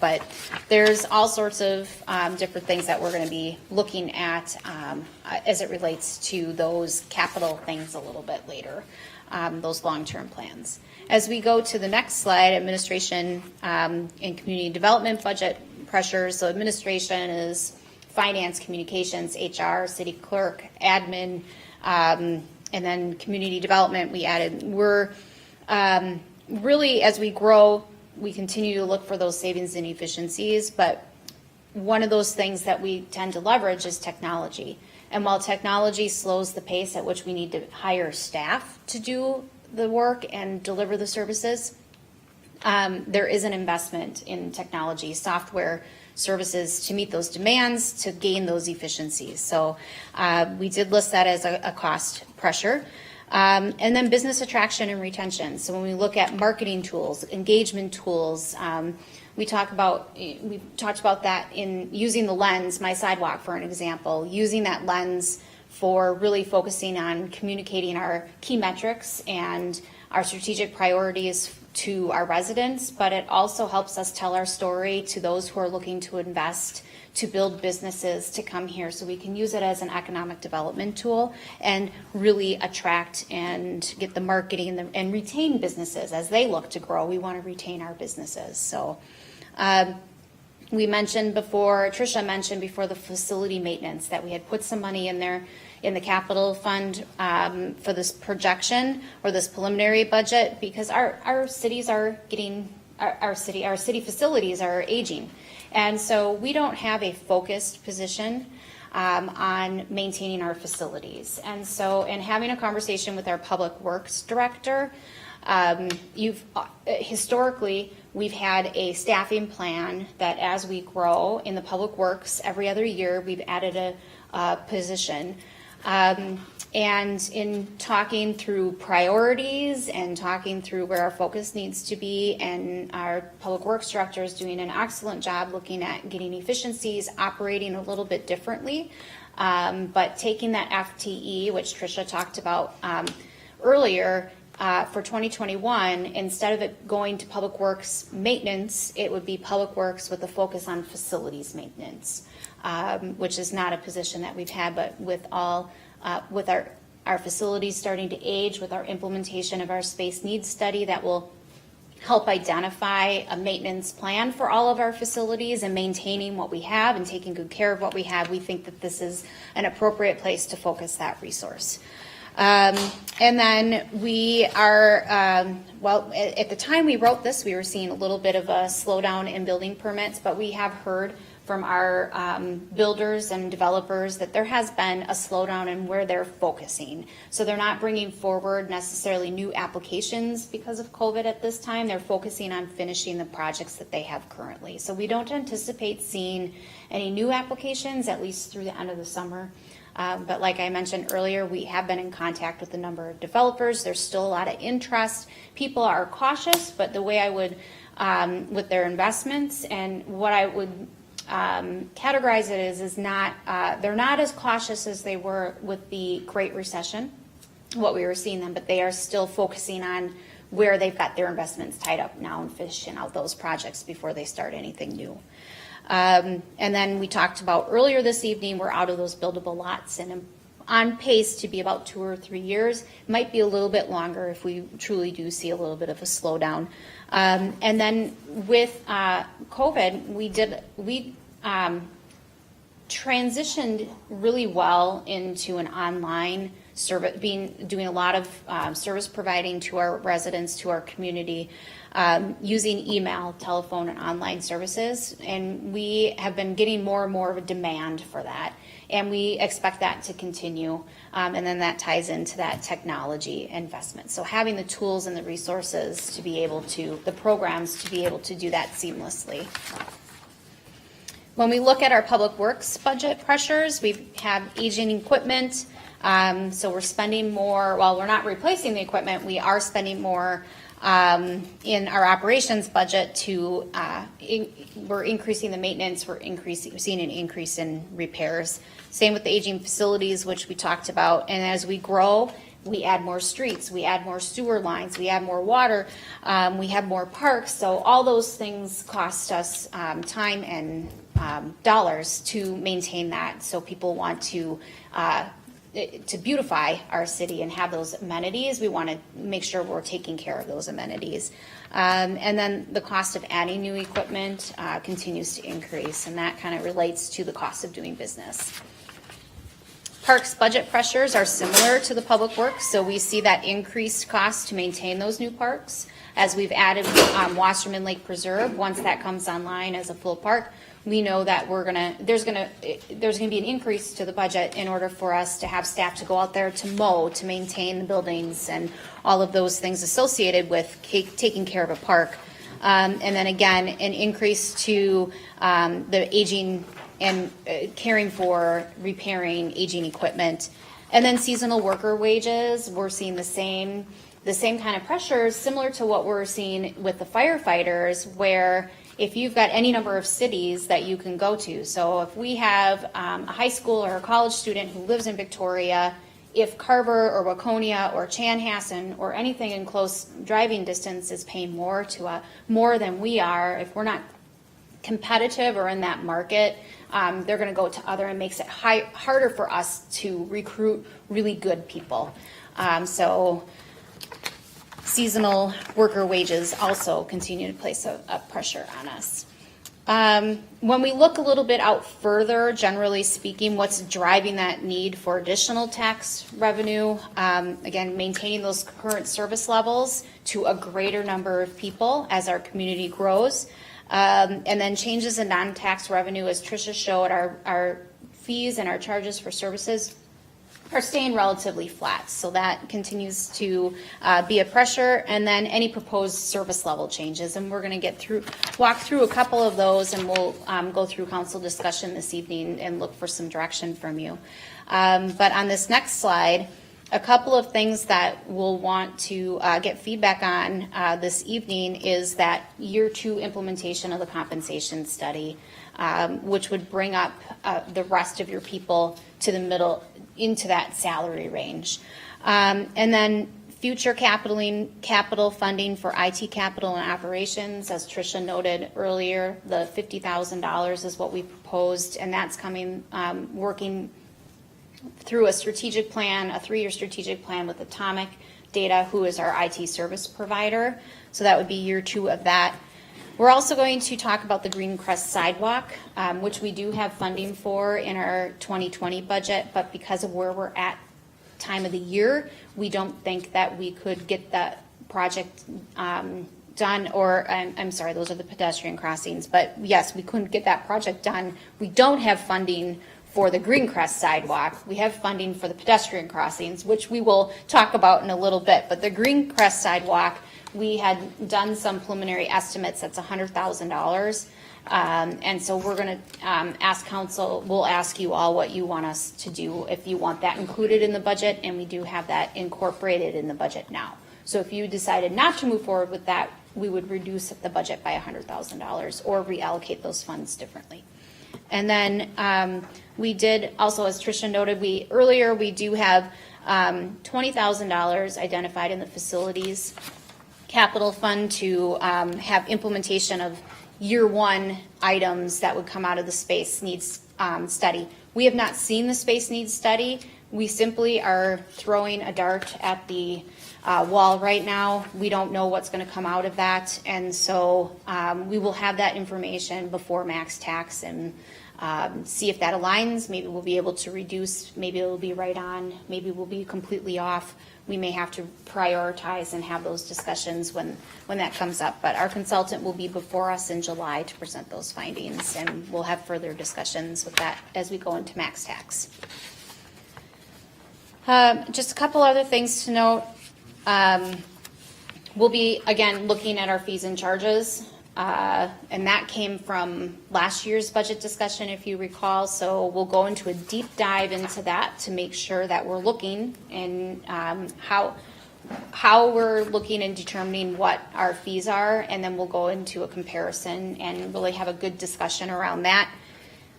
But there's all sorts of different things that we're going to be looking at as it relates to those capital things a little bit later, those long-term plans. As we go to the next slide, administration and community development budget pressures. So administration is finance, communications, HR, city clerk, admin, and then community development we added. We're really, as we grow, we continue to look for those savings and efficiencies, but one of those things that we tend to leverage is technology. And while technology slows the pace at which we need to hire staff to do the work and deliver the services, there is an investment in technology, software services to meet those demands, to gain those efficiencies. So we did list that as a cost pressure. And then business attraction and retention. So when we look at marketing tools, engagement tools, we talked about that in using the lens, My Sidewalk for an example, using that lens for really focusing on communicating our key metrics and our strategic priorities to our residents, but it also helps us tell our story to those who are looking to invest, to build businesses, to come here. So we can use it as an economic development tool and really attract and get the marketing and retain businesses as they look to grow. We want to retain our businesses. So we mentioned before, Tricia mentioned before, the facility maintenance, that we had put some money in there in the capital fund for this projection or this preliminary budget, because our cities are getting, our city facilities are aging. And so we don't have a focused position on maintaining our facilities. And so, in having a conversation with our public works director, historically, we've had a staffing plan that as we grow in the public works, every other year we've added a position. And in talking through priorities and talking through where our focus needs to be, and our public works director is doing an excellent job looking at getting efficiencies, operating a little bit differently, but taking that FTE, which Tricia talked about earlier, for 2021, instead of it going to Public Works maintenance, it would be Public Works with a focus on facilities maintenance, which is not a position that we've had, but with our facilities starting to age, with our implementation of our space needs study, that will help identify a maintenance plan for all of our facilities and maintaining what we have and taking good care of what we have. We think that this is an appropriate place to focus that resource. And then we are, at the time we wrote this, we were seeing a little bit of a slowdown in building permits, but we have heard from our builders and developers that there has been a slowdown in where they're focusing. So they're not bringing forward necessarily new applications because of COVID at this time. They're focusing on finishing the projects that they have currently. So we don't anticipate seeing any new applications, at least through the end of the summer. But like I mentioned earlier, we have been in contact with a number of developers. There's still a lot of interest. People are cautious, but the way I would, with their investments, and what I would categorize it is not, they're not as cautious as they were with the Great Recession, what we were seeing them, but they are still focusing on where they've got their investments tied up now and finishing out those projects before they start anything new. And then we talked about earlier this evening, we're out of those buildable lots and on pace to be about 2 or 3 years. Might be a little bit longer if we truly do see a little bit of a slowdown. And then with COVID, we transitioned really well into an online service, doing a lot of service providing to our residents, to our community, using email, telephone, and online services. And we have been getting more and more of a demand for that. And we expect that to continue. And then that ties into that technology investment. So having the tools and the resources to be able to, the programs to be able to do that seamlessly. When we look at our public works budget pressures, we have aging equipment. So we're spending more, while we're not replacing the equipment, we are spending more in our operations budget to, we're increasing the maintenance, we're seeing an increase in repairs. Same with the aging facilities, which we talked about. And as we grow, we add more streets, we add more sewer lines, we add more water, we have more parks. So all those things cost us time and dollars to maintain that. So people want to beautify our city and have those amenities. We want to make sure we're taking care of those amenities. And then the cost of adding new equipment continues to increase, and that kind of relates to the cost of doing business. Parks budget pressures are similar to the public works, so we see that increased cost to maintain those new parks. As we've added Wasserman Lake Preserve, once that comes online as a full park, we know that there's gonna be an increase to the budget in order for us to have staff to go out there to mow, to maintain the buildings and all of those things associated with taking care of a park. And then again, an increase to the aging and caring for, repairing aging equipment. And then seasonal worker wages, we're seeing the same kind of pressures, similar to what we're seeing with the firefighters, where if you've got any number of cities that you can go to. So if we have a high school or a college student who lives in Victoria, if Carver or Waconia or Chanhassen or anything in close driving distance is paying more than we are, if we're not competitive or in that market, they're going to go to other, and makes it harder for us to recruit really good people. So seasonal worker wages also continue to place a pressure on us. When we look a little bit out further, generally speaking, what's driving that need for additional tax revenue? Again, maintaining those current service levels to a greater number of people as our community grows. And then changes in non-tax revenue, as Tricia showed, our fees and our charges for services are staying relatively flat. So that continues to be a pressure. And then any proposed service level changes. And we're going to walk through a couple of those, and we'll go through council discussion this evening and look for some direction from you. But on this next slide, a couple of things that we'll want to get feedback on this evening is that year 2 implementation of the compensation study, which would bring up the rest of your people to the middle, into that salary range. And then future capital funding for IT capital and operations, as Tricia noted earlier, the $50,000 is what we proposed, and that's coming, working through a strategic plan, a 3-year strategic plan with Atomic Data, who is our IT service provider. So that would be year 2 of that. We're also going to talk about the Green Crest sidewalk, which we do have funding for in our 2020 budget, but because of where we're at time of the year, we don't think that we could get that project done, or I'm sorry, those are the pedestrian crossings, but yes, we couldn't get that project done. We don't have funding for the Green Crest sidewalk. We have funding for the pedestrian crossings, which we will talk about in a little bit, but the Green Crest sidewalk, we had done some preliminary estimates, that's $100,000. And so we're going to ask council, we'll ask you all what you want us to do, if you want that included in the budget, and we do have that incorporated in the budget now. So if you decided not to move forward with that, we would reduce the budget by $100,000 or reallocate those funds differently. And then we did also, as Tricia noted, we do have $20,000 identified in the facilities capital fund to have implementation of year 1 items that would come out of the space needs study. We have not seen the space needs study. We simply are throwing a dart at the wall right now. We don't know what's going to come out of that, and so we will have that information before max tax and see if that aligns. Maybe we'll be able to reduce, maybe it'll be right on, maybe we'll be completely off. We may have to prioritize and have those discussions when that comes up. But our consultant will be before us in July to present those findings, and we'll have further discussions with that as we go into max tax. Just a couple other things to note. We'll be, again, looking at our fees and charges. And that came from last year's budget discussion, if you recall. So we'll go into a deep dive into that to make sure that we're looking and how we're looking and determining what our fees are, and then we'll go into a comparison and really have a good discussion around that.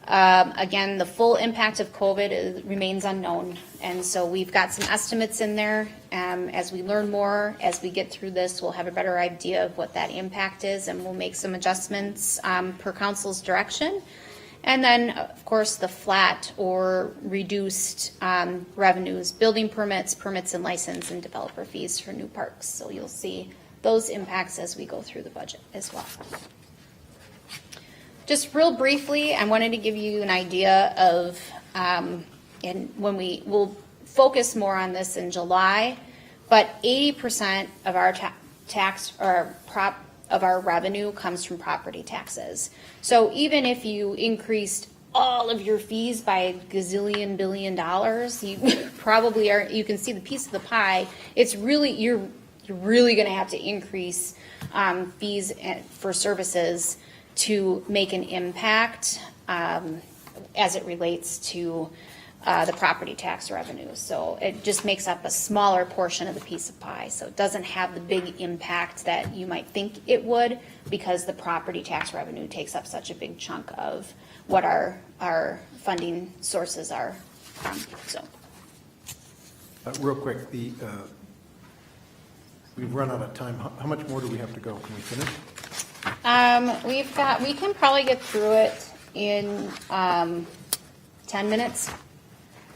Again, the full impact of COVID remains unknown, and so we've got some estimates in there. As we learn more, as we get through this, we'll have a better idea of what that impact is, and we'll make some adjustments per council's direction. And then, of course, the flat or reduced revenues, building permits, permits and license, and developer fees for new parks. So you'll see those impacts as we go through the budget as well. Just real briefly, I wanted to give you an idea of, and when we'll focus more on this in July, but 80% of our tax or of our revenue comes from property taxes. So even if you increased all of your fees by a gazillion billion dollars, you probably are. You can see the piece of the pie. It's really you're really going to have to increase fees for services to make an impact as it relates to the property tax revenue. So it just makes up a smaller portion of the piece of pie. So it doesn't have the big impact that you might think it would, because the property tax revenue takes up such a big chunk of what our funding sources are. So real quick, we've run out of time. How much more do we have to go? Can we finish? We can probably get through it in 10 minutes.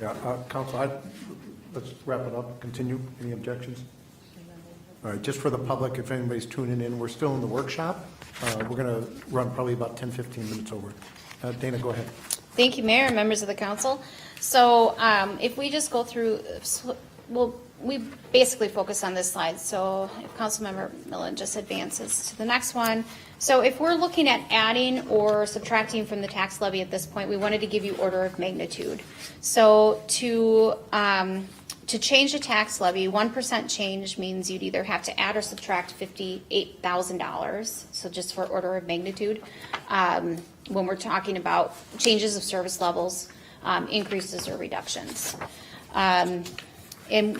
Yeah, Council, let's wrap it up. Continue. Any objections? All right, just for the public, if anybody's tuning in, we're still in the workshop. We're going to run probably about 10, 15 minutes over. Dana, go ahead. Thank you, Mayor and members of the council. So if we just go through, we basically focus on this slide. So if Councilmember Millen just advances to the next one. So if we're looking at adding or subtracting from the tax levy at this point, we wanted to give you order of magnitude. So to change the tax levy, 1% change means you'd either have to add or subtract $58,000. So just for order of magnitude, when we're talking about changes of service levels, increases or reductions. And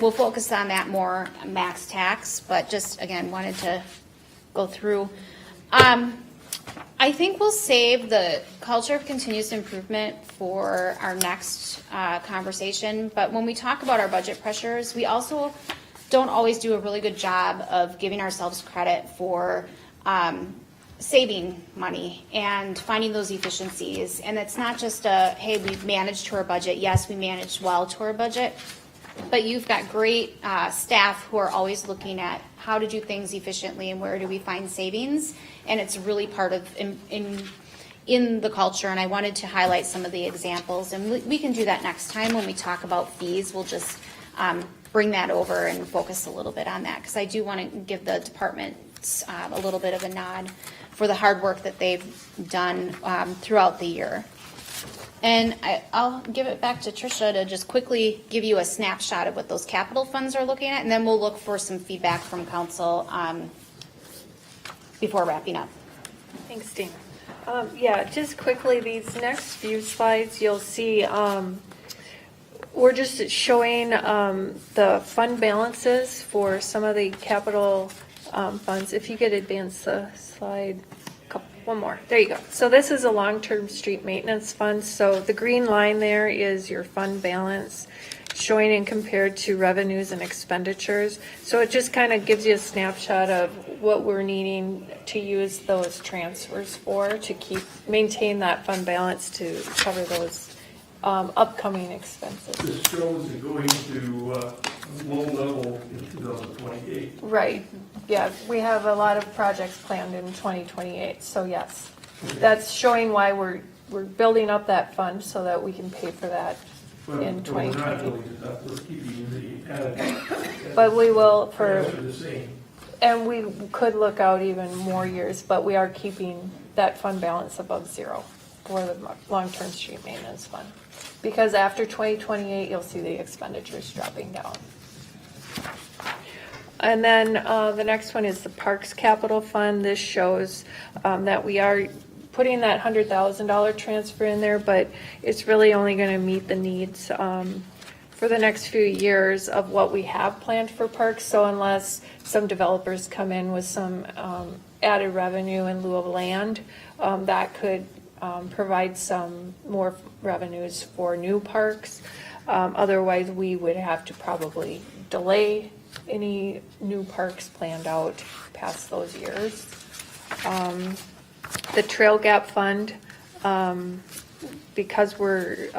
we'll focus on that more max tax, but just again wanted to go through. I think we'll save the culture of continuous improvement for our next conversation, but when we talk about our budget pressures, we also don't always do a really good job of giving ourselves credit for saving money and finding those efficiencies. And it's not just hey, we managed to our budget. Yes, we managed well to our budget, but you've got great staff who are always looking at how to do things efficiently and where do we find savings. And it's really part of in the culture. And I wanted to highlight some of the examples. And we can do that next time when we talk about fees. We'll just bring that over and focus a little bit on that, because I do want to give the departments a little bit of a nod for the hard work that they've done throughout the year. And I'll give it back to Tricia to just quickly give you a snapshot of what those capital funds are looking at, and then we'll look for some feedback from council before wrapping up. Thanks, Dana. Yeah, just quickly, these next few slides, you'll see we're just showing the fund balances for some of the capital funds. If you could advance the slide, one more. There you go. So this is a long-term street maintenance fund. So the green line there is your fund balance showing and compared to revenues and expenditures. So it just kind of gives you a snapshot of what we're needing to use those transfers for to maintain that fund balance to cover those upcoming expenses. This shows it going to low level in 2028. Right. Yeah, we have a lot of projects planned in 2028. So yes, that's showing why we're building up that fund so that we can pay for that in 2028. But we will and we could look out even more years, but we are keeping that fund balance above zero for the long-term street maintenance fund. Because after 2028, you'll see the expenditures dropping down. And then the next one is the Parks Capital Fund. This shows that we are putting that $100,000 transfer in there, but it's really only going to meet the needs for the next few years of what we have planned for parks. So unless some developers come in with some added revenue in lieu of land, that could provide some more revenues for new parks. Otherwise, we would have to probably delay any new parks planned out past those years. The Trail Gap Fund, because we're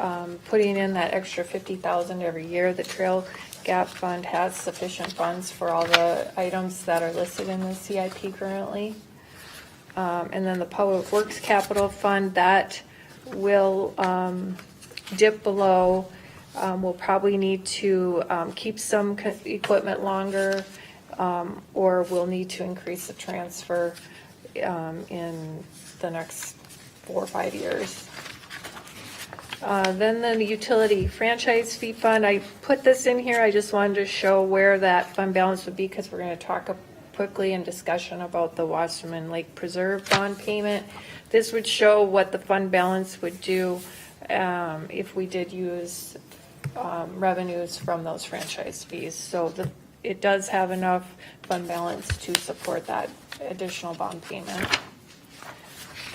putting in that extra $50,000 every year, the Trail Gap Fund has sufficient funds for all the items that are listed in the CIP currently. And then the Public Works Capital Fund, that will dip below. We'll probably need to keep some equipment longer, or we'll need to increase the transfer in the next 4 or 5 years. Then the Utility Franchise Fee Fund, I put this in here. I just wanted to show where that fund balance would be, because we're going to talk quickly in discussion about the Wasserman Lake Preserve bond payment. This would show what the fund balance would do if we did use revenues from those franchise fees. So it does have enough fund balance to support that additional bond payment.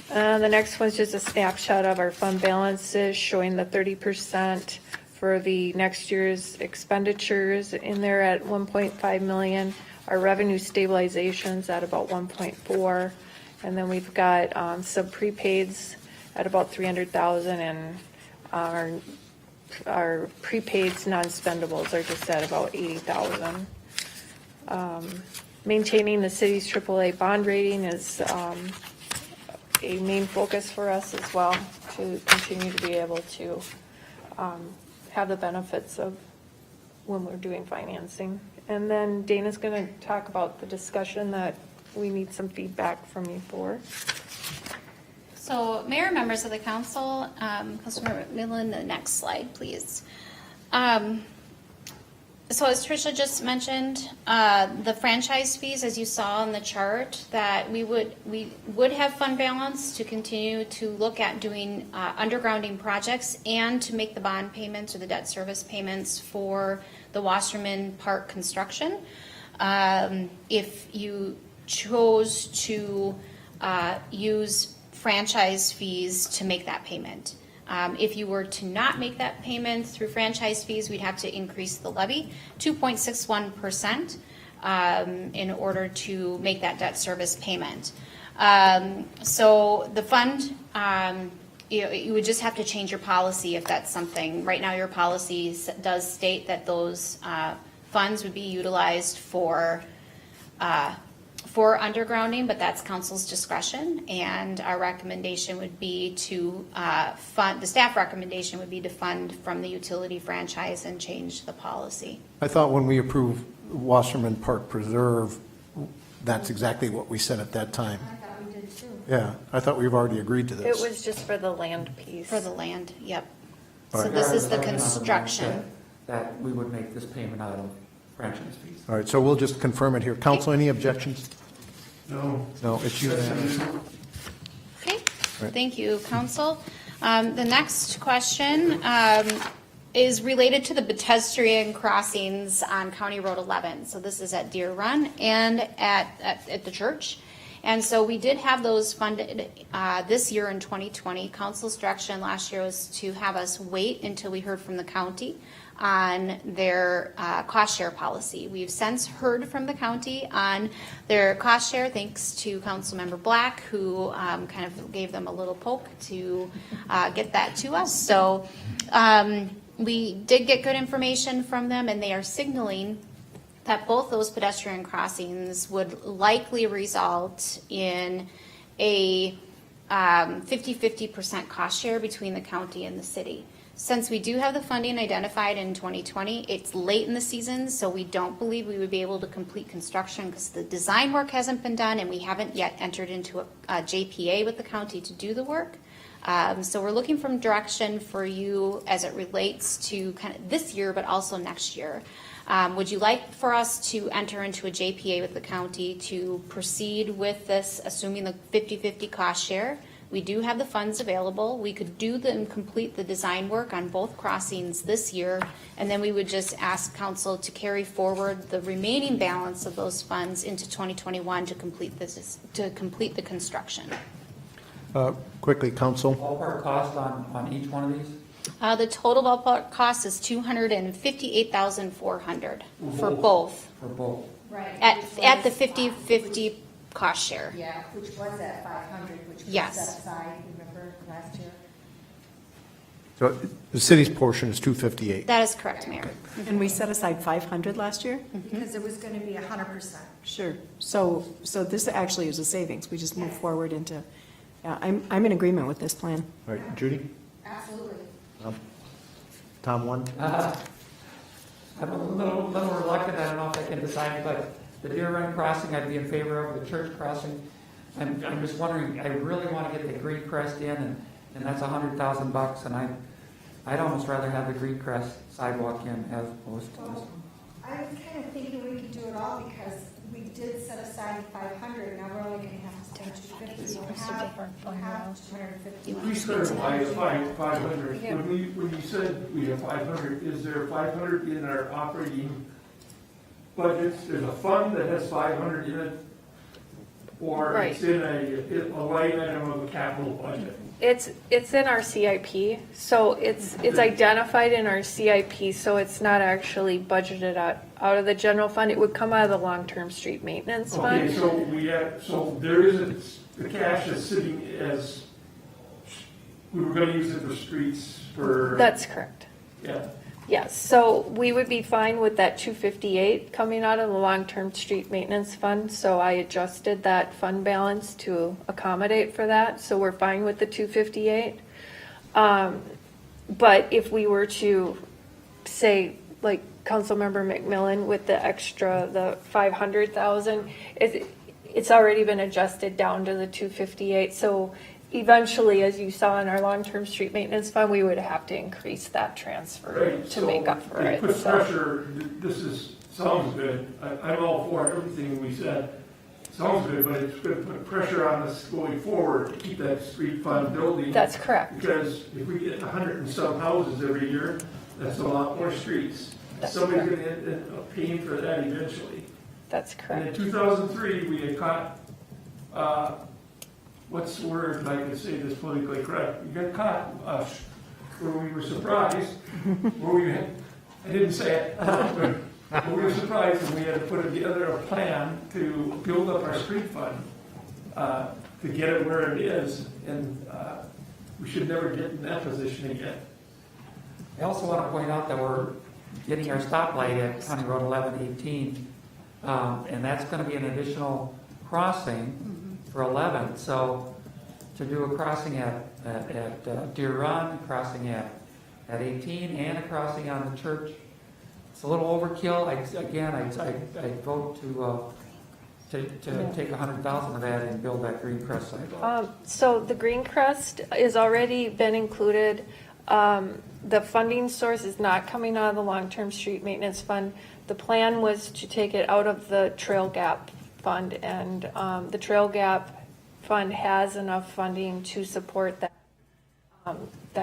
The next one's just a snapshot of our fund balances showing the 30% for the next year's expenditures in there at 1.5 million. Our revenue stabilization's at about 1.4, and then we've got some prepaids at about 300,000, and our prepaids non-spendables are just at about 80,000. Maintaining the city's AAA bond rating is a main focus for us as well, to continue to be able to have the benefits of when we're doing financing. And then Dana's going to talk about the discussion that we need some feedback from you for. So, Mayor, members of the council, Councilmember McMillan, the next slide, please. So as Tricia just mentioned, the franchise fees, as you saw on the chart, that we would have fund balance to continue to look at doing undergrounding projects and to make the bond payments or the debt service payments for the Wasserman Park construction. If you chose to use franchise fees to make that payment. If you were to not make that payment through franchise fees, we'd have to increase the levy 2.61% in order to make that debt service payment. So the fund, you would just have to change your policy if that's something. Right now, your policy does state that those funds would be utilized for undergrounding, but that's council's discretion. And our recommendation would be to the staff recommendation would be to fund from the utility franchise and change the policy. I thought when we approved Wasserman Park Preserve, that's exactly what we said at that time. I thought we did too. Yeah, I thought we've already agreed to It this. was just for the land piece. For the land, yep. All So right. this is the There was nothing on the construction. mindset That we would make this payment out of franchise fees. All right, so we'll just confirm it here. Council, any objections? No. No, it's unanimous. Okay, Right. thank you, council. The next question is related to the pedestrian crossings on County Road 11. So this is at Deer Run and at the church. And so we did have those funded this year in 2020. Council's direction last year was to have us wait until we heard from the county on their cost share policy. We've since heard from the county on their cost share, thanks to Councilmember Black, who kind of gave them a little poke to get that to us. So we did get good information from them, and they are signaling that both those pedestrian crossings would likely result in a 50-50% cost share between the county and the city. Since we do have the funding identified in 2020, it's late in the season, so we don't believe we would be able to complete construction because the design work hasn't been done and we haven't yet entered into a JPA with the county to do the work. So we're looking for direction for you as it relates to kind of this year, but also next year. Would you like for us to enter into a JPA with the county to proceed with this, assuming the 50-50 cost share? We do have the funds available. We could do and complete the design work on both crossings this year, and then we would just ask council to carry forward the remaining balance of those funds into 2021 to complete the construction. Quickly, council. Ballpark cost on each one of these? The total ballpark cost is $258,400 for both For both? Right. at the 50-50 cost share. Yeah, which was at 500, which was Yes. set aside, remember, last year? So the city's portion is 258. That is correct, Mayor. And we set aside 500 last year? Because it was gonna be 100%. Sure. So this actually is a savings. We just move forward into, yeah, I'm in agreement with this plan. All right, Judy? Absolutely. Tom, one? I'm a little reluctant, I don't know if I can decide, but the Deer Run crossing, I'd be in favor of. The church crossing, I'm just wondering, I really want to get the Green Crest in, and that's $100,000, and I'd almost rather have the Green Crest sidewalk in as opposed to this. I was kind of thinking we could do it all because we did set aside 500, now we're only gonna have to spend 250. We'll have 250. Please clarify the 500. When you said we have 500, is there 500 in our operating budgets? There's a fund that has 500 in it? Or it's in a line item of a capital budget? It's in our CIP, so it's identified in our CIP, so it's not actually budgeted out of the general fund. It would come out of the long-term street maintenance fund. Okay, so there isn't, the cash is sitting as, we were gonna use it for streets for. That's correct. Yeah. Yes, so we would be fine with that 258 coming out of the long-term street maintenance fund. So I adjusted that fund balance to accommodate for that. So we're fine with the 258. But if we were to say, like Councilmember McMillan with the extra, the 500,000, it's already been adjusted down to the 258. So eventually, as you saw in our long-term street maintenance fund, we would have to increase that transfer Right, to make up for it. Put So pressure, sounds good, I'm all for everything we said, sounds good, but it's gonna put pressure on us going forward to keep that street fund building. that's correct. Because if we get 100 and some houses every year, that's a lot more streets. That's Somebody's gonna end up paying for that eventually. That's And correct. in 2003, we had caught, what's the word, if I can say this politically correct, we got caught where we were surprised, I didn't say it, but we were surprised when we had to put together a plan to build up our street fund, to get it where it is, and, we should never get in that position again. I also want to point out that we're getting our stoplight at County Road 1118, and that's going to be an additional crossing for 11. So to do a crossing at Deer Run, crossing at 18, and a crossing on the church, it's a little overkill. I vote to take 100,000 of that and build that Green Crest sidewalk. So the Green Crest is already been included. The funding source is not coming out of the long-term street maintenance fund. The plan was to take it out of the Trail Gap Fund, and the Trail Gap Fund has enough funding to support that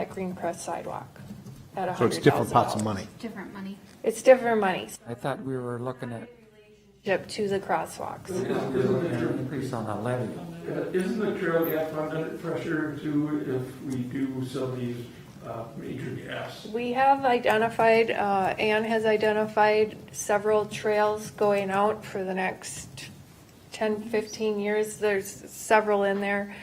Green Crest sidewalk at $100,000. So it's different pots of money. Different money. It's different money I thought we were looking at to the crosswalks. an increase on the levy. Isn't the trail gap fund under pressure too if we do some of these major gaps? We have identified, Anne has identified several trails going out for the next 10, 15 years. There's several in there.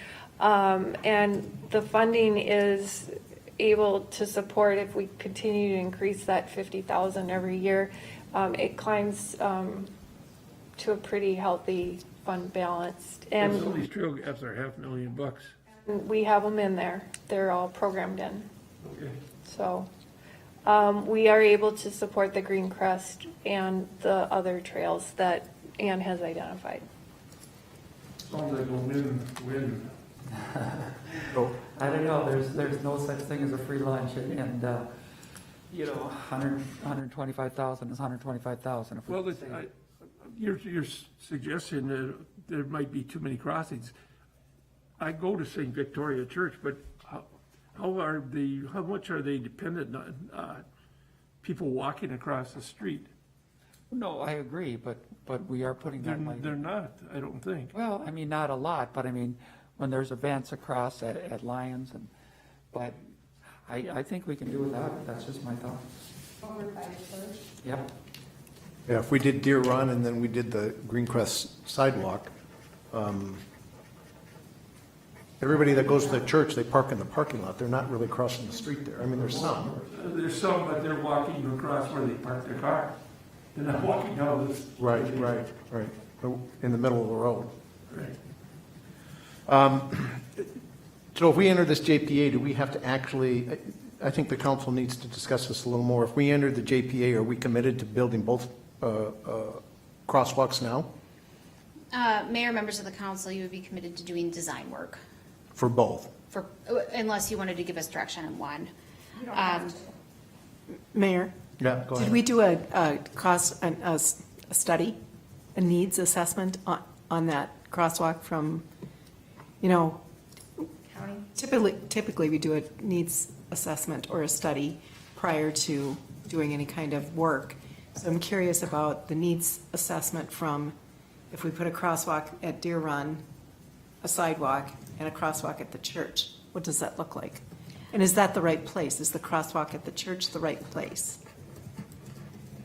And the funding is able to support, if we continue to increase that 50,000 every year, it climbs to a pretty healthy fund balance. And some of And these trail gaps are $500,000. we have them in there. They're all programmed in. Okay. So we are able to support the Green Crest and the other trails that Ann has identified. Sounds like a win-win. I don't know, there's no such thing as a free lunch, and 125,000 is 125,000. If we Well, say- you're suggesting that there might be too many crossings. I go to St. Victoria Church, but how much are they dependent on people walking across the street? No, I agree, but we are putting that money. They're not, I don't think. Well, I mean, not a lot, but I mean, when there's events across at Lions, but I think we can do without it. That's just my thought. Over by the church. Yep. Yeah, if we did Deer Run and then we did the Green Crest sidewalk, everybody that goes to the church, they park in the parking lot. They're not really crossing the street there. I mean, there's some. There's some, but they're walking across where they park their car. They're not walking down this. Right. In the middle of the road. Right. So if we enter this JPA, do we have to actually, I think the council needs to discuss this a little more. If we enter the JPA, are we committed to building both crosswalks now? Mayor, members of the council, you would be committed to doing design work For both? unless you wanted to give us direction on one. You don't have to. Mayor, Yeah, go ahead. did we do a study, a needs assessment on that crosswalk from, County? typically we do a needs assessment or a study prior to doing any kind of work. So I'm curious about the needs assessment from, if we put a crosswalk at Deer Run, a sidewalk, and a crosswalk at the church, what does that look like? And is that the right place? Is the crosswalk at the church the right place?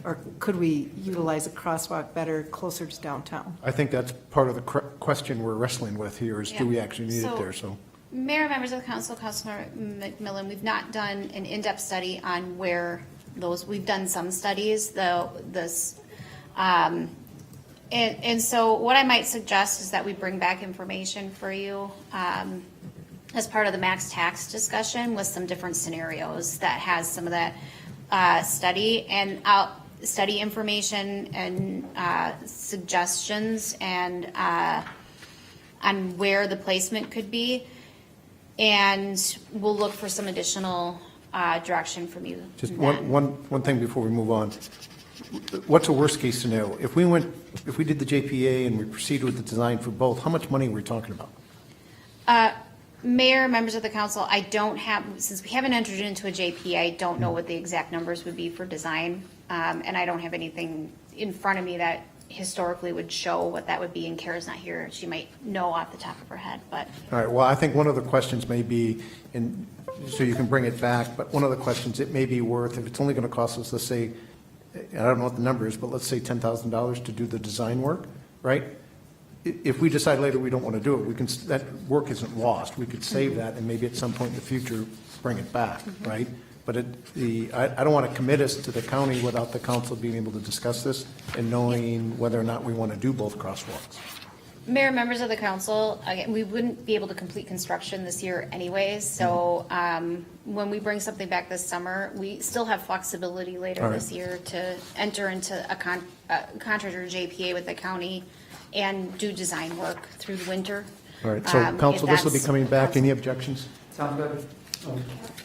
Or could we utilize a crosswalk better closer to downtown? I think that's part of the question we're wrestling with here is do we actually need it there, so. Mayor, members of the council, Councilor McMillan, we've not done an in-depth study on where we've done some studies, though, and so what I might suggest is that we bring back information for you as part of the max tax discussion with some different scenarios that has some of that study information and suggestions and on where the placement could be. And we'll look for some additional direction from you. Just then. one thing before we move on. What's a worst-case scenario? If we did the JPA and we proceed with the design for both, how much money are we talking about? Mayor, members of the council, I don't have, since we haven't entered into a JPA, I don't know what the exact numbers would be for design. And I don't have anything in front of me that historically would show what that would be, and Kara's not here, she might know off the top of her head, but All right, well, I think one of the questions may be, and so you can bring it back, but one of the questions, it may be worth, if it's only going to cost us, let's say, I don't know what the number is, but let's say $10,000 to do the design work, right? If we decide later we don't want to do it, we can, that work isn't lost. We could save that and maybe at some point in the future, bring it back, right? But I don't want to commit us to the county without the council being able to discuss this and knowing whether or not we want to do both crosswalks. Mayor, members of the council, again, we wouldn't be able to complete construction this year anyways, so when we bring something back this summer, we still have flexibility later All right. this year to enter into a contractor JPA with the county and do design work through the winter. All right, so council, if this will be that's coming back. possible. Any objections? Sound good?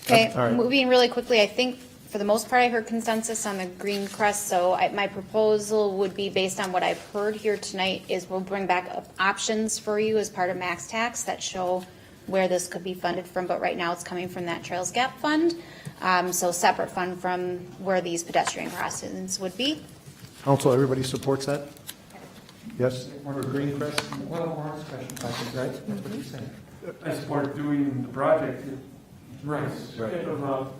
Okay, All right. moving really quickly, I think for the most part, I heard consensus on the Green Crest, so my proposal would be based on what I've heard here tonight is we'll bring back options for you as part of max tax that show where this could be funded from, but right now it's coming from that Trails Gap Fund, so separate fund from where these pedestrian crossings would be. Council, everybody supports that? Yes? For Green Crest? Well, Warren's question, I think, right? That's what you're saying. I support doing the project. Right. Kind of,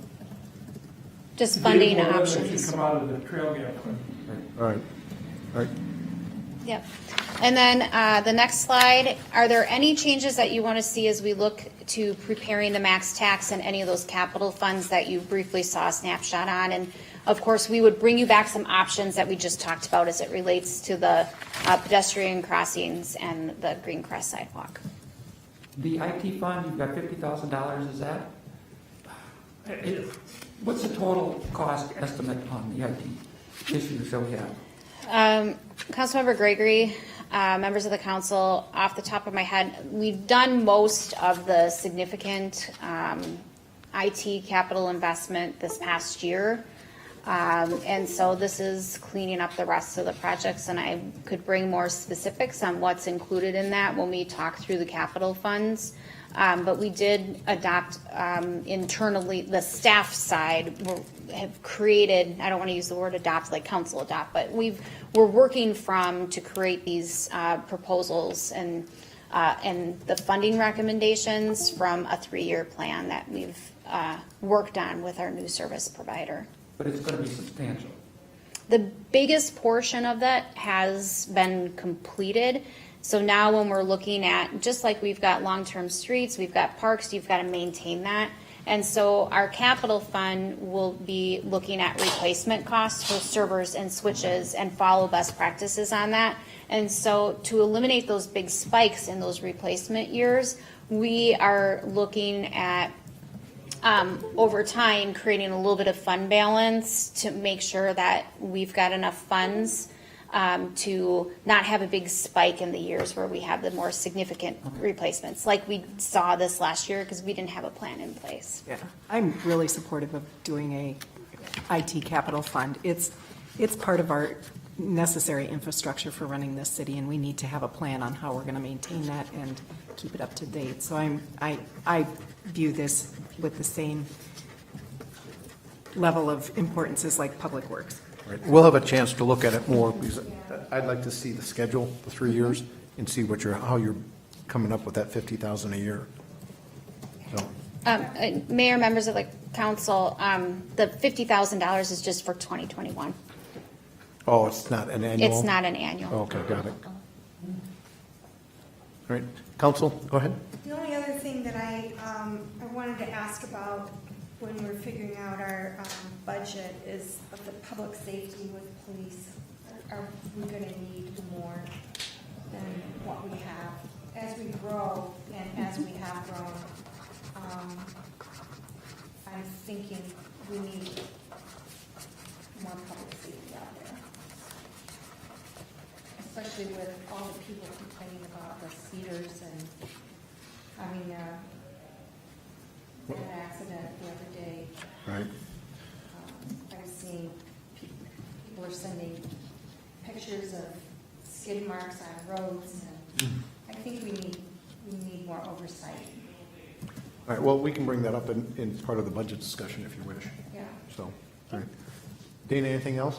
Just funding vehicle that options. should come out of the trail gap fund. All right, all right. Yep. And then the next slide, are there any changes that you want to see as we look to preparing the max tax and any of those capital funds that you briefly saw a snapshot on? And of course, we would bring you back some options that we just talked about as it relates to the pedestrian crossings and the Green Crest sidewalk. The IT fund, you've got $50,000, is that? What's the total cost estimate on the IT issues that we have? Councilmember Gregory, members of the council, off the top of my head, we've done most of the significant IT capital investment this past year. And so this is cleaning up the rest of the projects, and I could bring more specifics on what's included in that when we talk through the capital funds. But we did adopt internally, the staff side have created, I don't want to use the word adopt like council adopt, but we're working to create these proposals and the funding recommendations from a 3-year plan that we've worked on with our new service provider. But it's going to be substantial. The biggest portion of that has been completed. So now when we're looking at, just like we've got long-term streets, we've got parks, you've got to maintain that. And so our capital fund will be looking at replacement costs for servers and switches and follow best practices on that. And so to eliminate those big spikes in those replacement years, we are looking at over time, creating a little bit of fund balance to make sure that we've got enough funds to not have a big spike in the years where we have the more significant replacements, like we saw this last year because we didn't have a plan in place. Yeah, I'm really supportive of doing a IT capital fund. It's part of our necessary infrastructure for running this city, and we need to have a plan on how we're going to maintain that and keep it up to date. So I view this with the same level of importance as like Public Works. Right. We'll have a chance to look at it more, because I'd like to see the schedule, the 3 years, and see how you're coming up with that $50,000 a year. So, Mayor, members of the council, the $50,000 is just for 2021. oh, it's not an annual? It's not an annual. Okay, got it. All right, council, go ahead. The only other thing that I wanted to ask about when we're figuring out our budget is of the public safety with police. Are we going to need more than what we have? As we grow and as we have grown, I'm thinking we need more public safety out there. Especially with all the people complaining about the speeders and having an accident the other day. Right. I've seen people are sending pictures of skid marks on roads, and I think we need more oversight. All right, well, we can bring that up in part of the budget discussion if you wish. Yeah. So, all right. Dana, anything else?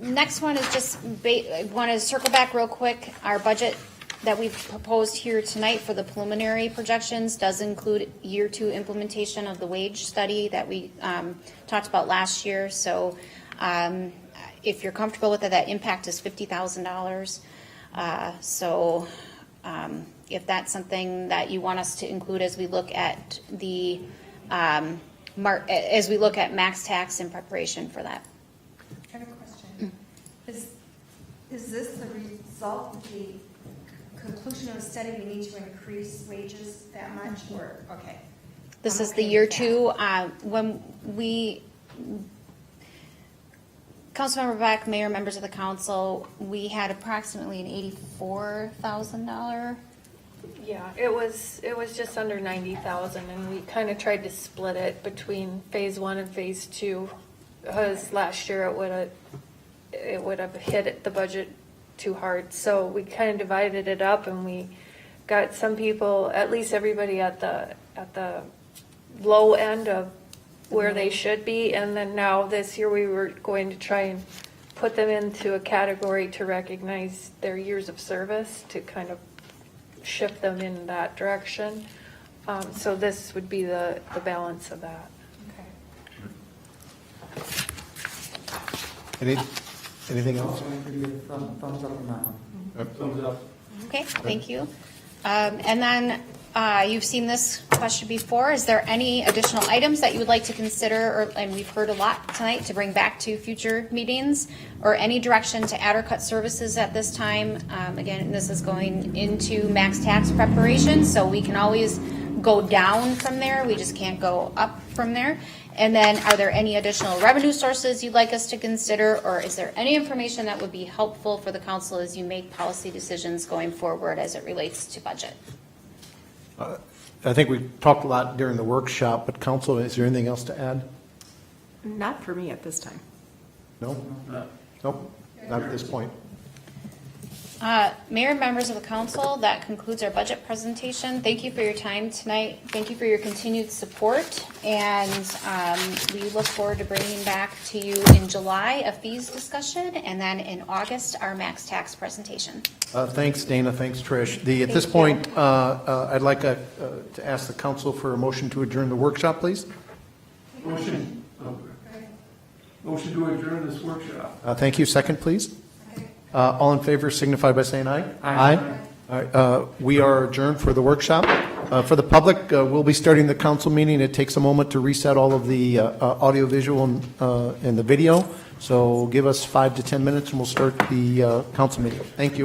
next one is just, I want to circle back real quick. Our budget that we've proposed here tonight for the preliminary projections does include year 2 implementation of the wage study that we talked about last year. So if you're comfortable with it, that impact is $50,000. So if that's something that you want us to include as we look at the, as we look at max tax in preparation for that. I have a question. Is this the result of the conclusion of the study, we need to increase wages that much, or, okay? This I'm is the okay year with that. 2. When we, Councilmember Beck, Mayor, members of the council, we had approximately an $84,000. Yeah, it was just under 90,000, and we kind of tried to split it between phase 1 and phase 2, because last year it would have hit the budget too hard. So we kind of divided it up, and we got some people, at least everybody at the low end of where they should be, and then now this year we were going to try and put them into a category to recognize their years of service, to kind of shift them in that direction. So this would be the balance of that. Anything else? Thumbs up on that one. Thumbs up. Okay, thank you. And then you've seen this question before. Is there any additional items that you would like to consider, and we've heard a lot tonight, to bring back to future meetings, or any direction to add or cut services at this time? Again, this is going into max tax preparation, so we can always go down from there. We just can't go up from there. And then, are there any additional revenue sources you'd like us to consider, or is there any information that would be helpful for the council as you make policy decisions going forward as it relates to budget? I think we talked a lot during the workshop, but council, is there anything else to add? Not for me at this time. No? Nope, not at this point. Mayor and members of the council, that concludes our budget presentation. Thank you for your time tonight. Thank you for your continued support, and we look forward to bringing back to you in July a fees discussion, and then in August our max tax presentation. Thanks, Dana. Thanks, Trish. At this point, I'd like to ask the council for a motion to adjourn the workshop, please. Motion to adjourn this workshop. Thank you. Second, please. All in favor signify by saying aye. Aye. All right, we are adjourned for the workshop. For the public, we'll be starting the council meeting. It takes a moment to reset all of the audio, visual, and the video. So give us 5 to 10 minutes and we'll start the council meeting. Thank you.